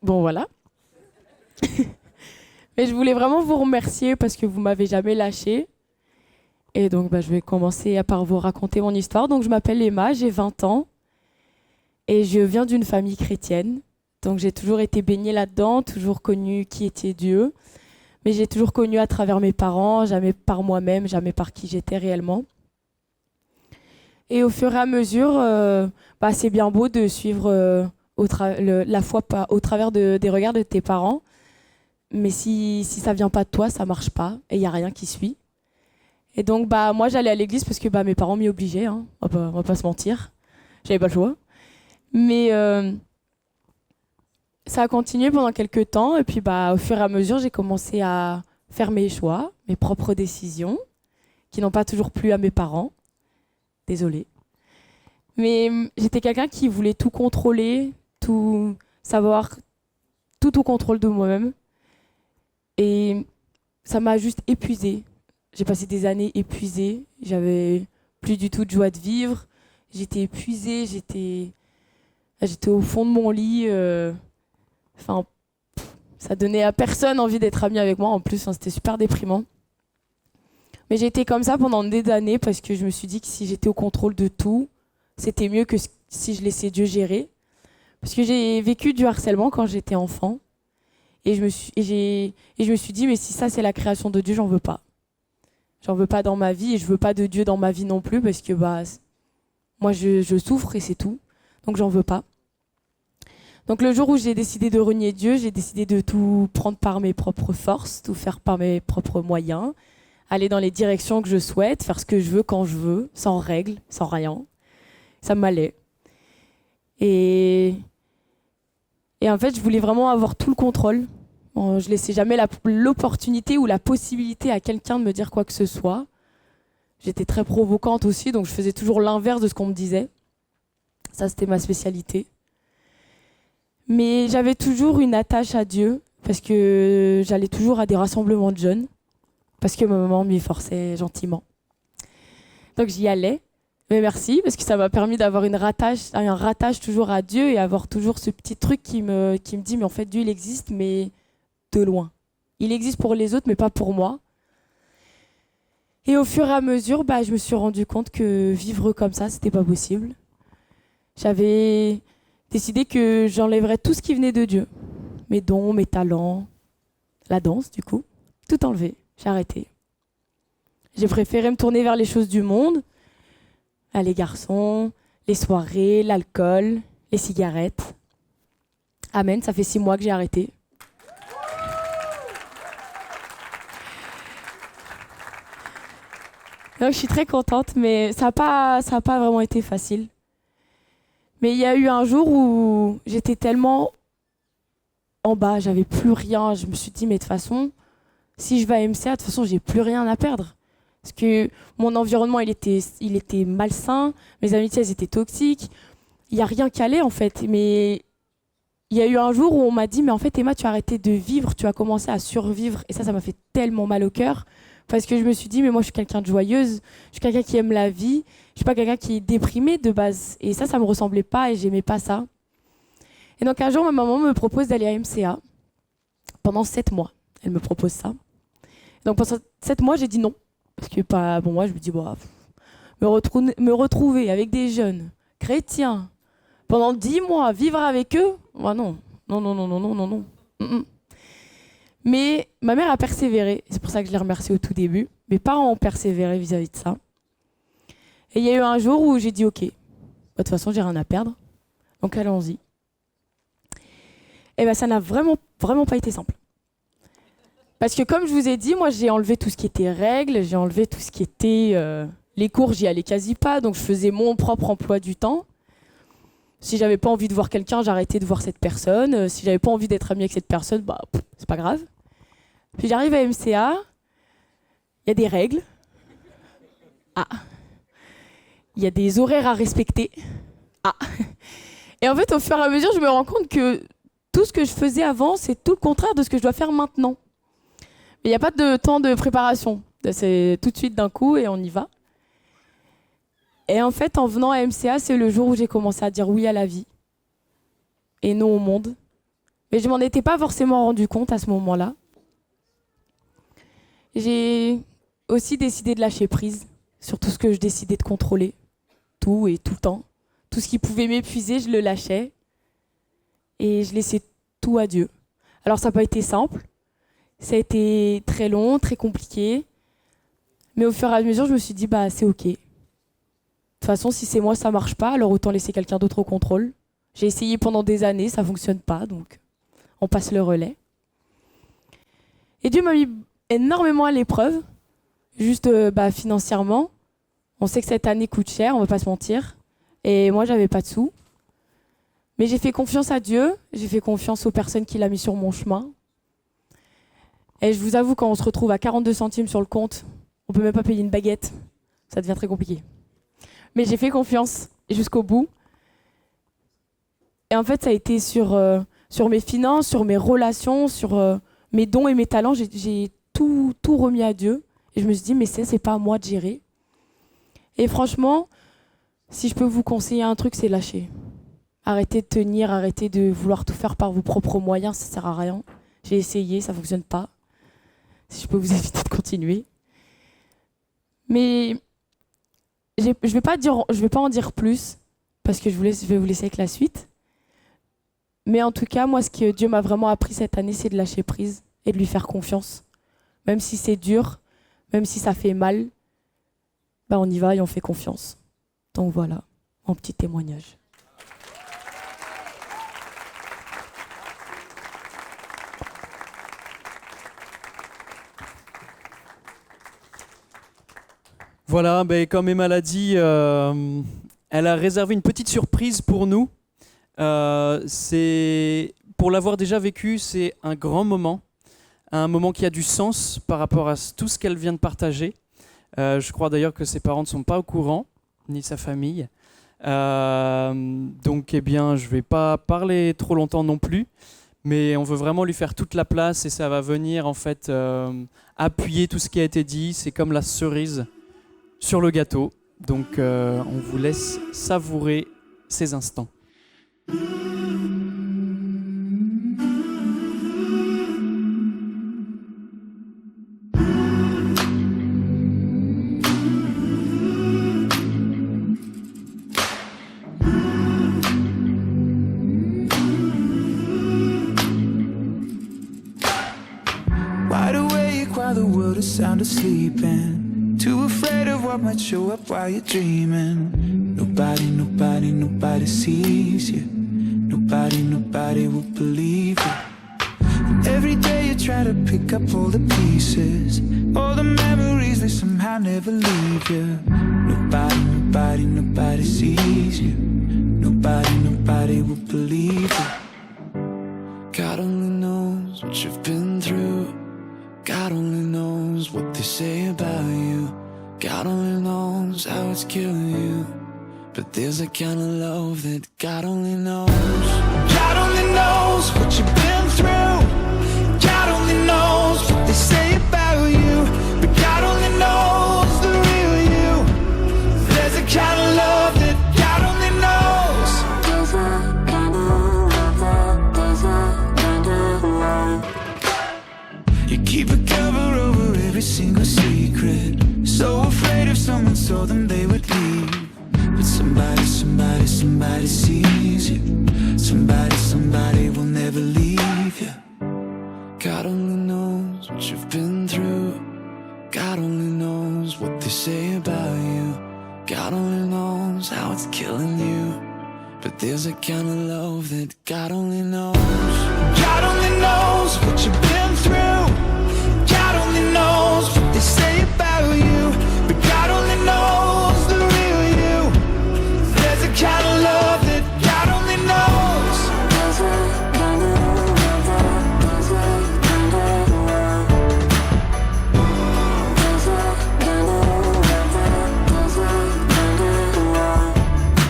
Bon, voilà. Mais je voulais vraiment vous remercier parce que vous m'avez jamais lâché. Et donc, je vais commencer par vous raconter mon histoire. Donc, je m'appelle Emma, j'ai 20 ans. Et je viens d'une famille chrétienne. Donc, j'ai toujours été baignée là-dedans, toujours connu qui était Dieu. Mais j'ai toujours connu à travers mes parents, jamais par moi-même, jamais par qui j'étais réellement. Et au fur et à mesure, c'est bien beau de suivre la foi au travers des regards de tes parents. Mais si ça vient pas de toi, ça marche pas et il y a rien qui suit. Et donc moi j'allais à l'église parce que mes parents m'y obligeaient, hein. On va pas se mentir. J'avais pas le choix. Mais ça a continué pendant quelques temps et puis au fur et à mesure, j'ai commencé à faire mes choix, mes propres décisions qui n'ont pas toujours plu à mes parents. Désolée. Mais j'étais quelqu'un qui voulait tout contrôler, tout savoir, tout au contrôle de moi-même. Et ça m'a juste épuisée. J'ai passé des années épuisée. J'avais plus du tout de joie de vivre. J'étais épuisée, j'étais au fond de mon lit. Ça donnait à personne envie d'être amie avec moi. En plus, c'était super déprimant. Mais j'ai été comme ça pendant des années parce que je me suis dit que si j'étais au contrôle de tout, c'était mieux que si je laissais Dieu gérer. Parce que j'ai vécu du harcèlement quand j'étais enfant. Et je me suis dit, mais si ça c'est la création de Dieu, j'en veux pas. J'en veux pas dans ma vie et je veux pas de Dieu dans ma vie non plus parce que moi je souffre et c'est tout. Donc j'en veux pas. Donc le jour où j'ai décidé de renier Dieu, j'ai décidé de tout prendre par mes propres forces, tout faire par mes propres moyens, aller dans les directions que je souhaite, faire ce que je veux quand je veux, sans règles, sans rien. Ça m'allait. Et en fait, je voulais vraiment avoir tout le contrôle. Je laissais jamais l'opportunité ou la possibilité à quelqu'un de me dire quoi que ce soit. J'étais très provocante aussi, donc je faisais toujours l'inverse de ce qu'on me disait. Ça, c'était ma spécialité. Mais j'avais toujours une attache à Dieu, parce que j'allais toujours à des rassemblements de jeunes, parce que ma maman m'y forçait gentiment. Donc j'y allais. Mais merci, parce que ça m'a permis d'avoir un rattache toujours à Dieu et avoir toujours ce petit truc qui me dit, mais en fait, Dieu, il existe, mais de loin. Il existe pour les autres, mais pas pour moi. Et au fur et à mesure, je me suis rendu compte que vivre comme ça, c'était pas possible. J'avais décidé que j'enlèverais tout ce qui venait de Dieu. Mes dons, mes talents, la danse, du coup. Tout enlevé. J'ai arrêté. J'ai préféré me tourner vers les choses du monde. Les garçons, les soirées, l'alcool, les cigarettes. Amen, ça fait 6 mois que j'ai arrêté. Donc je suis très contente, mais ça n'a pas vraiment été facile. Mais il y a eu un jour où j'étais tellement en bas, j'avais plus rien. Je me suis dit, mais de toute façon, si je vais à MCA, de toute façon, j'ai plus rien à perdre. Parce que mon environnement, il était malsain, mes amitiés, elles étaient toxiques. Il n'y a rien qui allait, en fait. Mais il y a eu un jour où on m'a dit, mais en fait, Emma, tu as arrêté de vivre, tu as commencé à survivre. Et ça m'a fait tellement mal au cœur. Parce que je me suis dit, mais moi, je suis quelqu'un de joyeuse. Je suis quelqu'un qui aime la vie. Je suis pas quelqu'un qui est déprimé de base. Et ça me ressemblait pas et j'aimais pas ça. Et donc, un jour, ma maman me propose d'aller à MCA. Pendant 7 mois, elle me propose ça. Donc, pendant 7 mois, j'ai dit non. Parce que moi, je me dis, me retrouver avec des jeunes chrétiens pendant 10 mois, vivre avec eux, non. Mais ma mère a persévéré. C'est pour ça que je l'ai remerciée au tout début. Mes parents ont persévéré vis-à-vis de ça. Et il y a eu un jour où j'ai dit « Ok, de toute façon, j'ai rien à perdre. Donc allons-y. » Et bien, ça n'a vraiment pas été simple. Parce que comme je vous ai dit, moi, j'ai enlevé tout ce qui était règles, j'ai enlevé tout ce qui était... les cours, j'y allais quasi pas, donc je faisais mon propre emploi du temps. Si j'avais pas envie de voir quelqu'un, j'arrêtais de voir cette personne. Si j'avais pas envie d'être amie avec cette personne, bah, c'est pas grave. Puis j'arrive à MCA, il y a des règles. Ah. Il y a des horaires à respecter. Ah. Et en fait, au fur et à mesure, je me rends compte que tout ce que je faisais avant, c'est tout le contraire de ce que je dois faire maintenant. Mais il n'y a pas de temps de préparation. C'est tout de suite d'un coup et on y va. Et en fait, en venant à MCA, c'est le jour où j'ai commencé à dire oui à la vie et non au monde. Mais je m'en étais pas forcément rendu compte à ce moment-là. J'ai aussi décidé de lâcher prise sur tout ce que je décidais de contrôler, tout et tout le temps. Tout ce qui pouvait m'épuiser, je le lâchais et je laissais tout à Dieu. Alors ça n'a pas été simple, ça a été très long, très compliqué, mais au fur et à mesure, je me suis dit bah c'est ok. De toute façon, si c'est moi, ça marche pas, alors autant laisser quelqu'un d'autre au contrôle. J'ai essayé pendant des années, ça fonctionne pas, donc on passe le relais. Et Dieu m'a mis énormément à l'épreuve, juste financièrement. On sait que cette année coûte cher, on va pas se mentir. Et moi, j'avais pas de sous. Mais j'ai fait confiance à Dieu, j'ai fait confiance aux personnes qu'il a mis sur mon chemin. Et je vous avoue, quand on se retrouve à 42 centimes sur le compte, on peut même pas payer une baguette. Ça devient très compliqué. Mais j'ai fait confiance jusqu'au bout. Et en fait, ça a été sur mes finances, sur mes relations, sur mes dons et mes talents. J'ai tout remis à Dieu. Et je me suis dit, mais c'est pas à moi de gérer. Et franchement, si je peux vous conseiller un truc, c'est lâcher. Arrêtez de tenir, arrêtez de vouloir tout faire par vos propres moyens, ça sert à rien. J'ai essayé, ça fonctionne pas. Si je peux vous éviter de continuer. Mais je vais pas en dire plus, parce que je vais vous laisser avec la suite. Mais en tout cas, moi, ce que Dieu m'a vraiment appris cette année, c'est de lâcher prise et de lui faire confiance. Même si c'est dur, même si ça fait mal, on y va et on fait confiance. Donc voilà, mon petit témoignage. Voilà, comme Emma l'a dit, elle a réservé une petite surprise pour nous. Pour l'avoir déjà vécu, c'est un grand moment, un moment qui a du sens par rapport à tout ce qu'elle vient de partager. Je crois d'ailleurs que ses parents ne sont pas au courant, ni sa famille. Donc, je ne vais pas parler trop longtemps non plus, mais on veut vraiment lui faire toute la place et ça va venir en fait appuyer tout ce qui a été dit. C'est comme la cerise sur le gâteau. Donc, on vous laisse savourer ces instants. Wide awake while the world is sound asleep and too afraid of what might show up while you're dreaming. Nobody sees you. Nobody will believe you. And every day you try to pick up all the pieces, all the memories, they somehow never leave you. Nobody sees you. Nobody will believe you. God only knows what you've been through. God only knows what they say about you. God only knows how it's killing you. But there's a kind of love that God only knows. God only knows what you've been through. God only knows what they say about you. But God only knows the real you. There's a kind of love that God only knows. There's a kind of love, there's a kind of love. You keep a cover over every single secret. So afraid if someone saw them they would leave. But somebody sees you. Somebody will never leave you. God only knows. what you've been through. God only knows what they say about you. God only knows how it's killing you. But there's a kind of love that God only knows. God only knows what you've been through. God only knows what they say about you. But God only knows the real you. There's a kind of love that God only knows.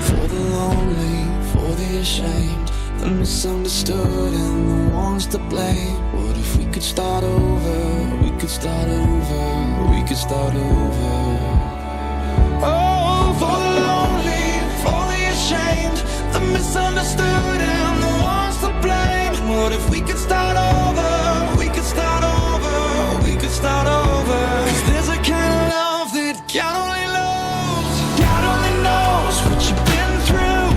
For the lonely, for the ashamed, the misunderstood and the ones to blame. What if we could start over? We could start over. We could start over. Oh, for the lonely, for the ashamed, the misunderstood and the ones to blame. What if we could start over? We could start over. We could start over. 'Cause there's a kind of love that God only knows. God only knows what you've been through.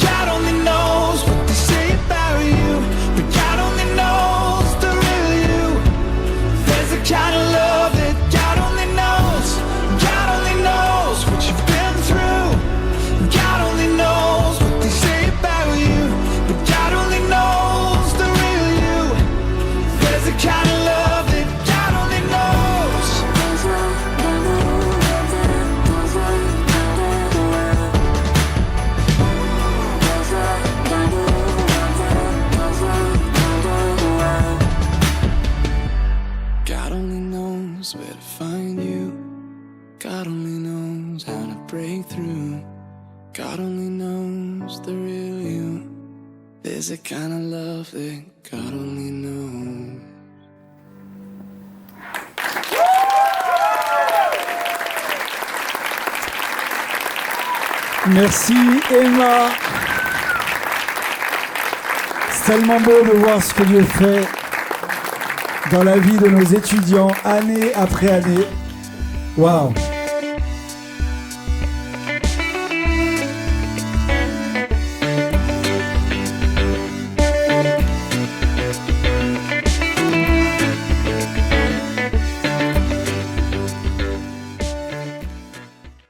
God only knows what they say about you. But God only knows the real you. There's a kind of love that God only knows. God only knows what you've been through. God only knows what they say about you. But God only knows the real you. There's a kind of love that God only knows. God only knows where to find you. God only knows how to break through. God only knows the real you. There's a kind of love that God only knows. Merci Emma. C'est tellement beau de voir ce que Dieu fait dans la vie de nos étudiants année après année. Waouh.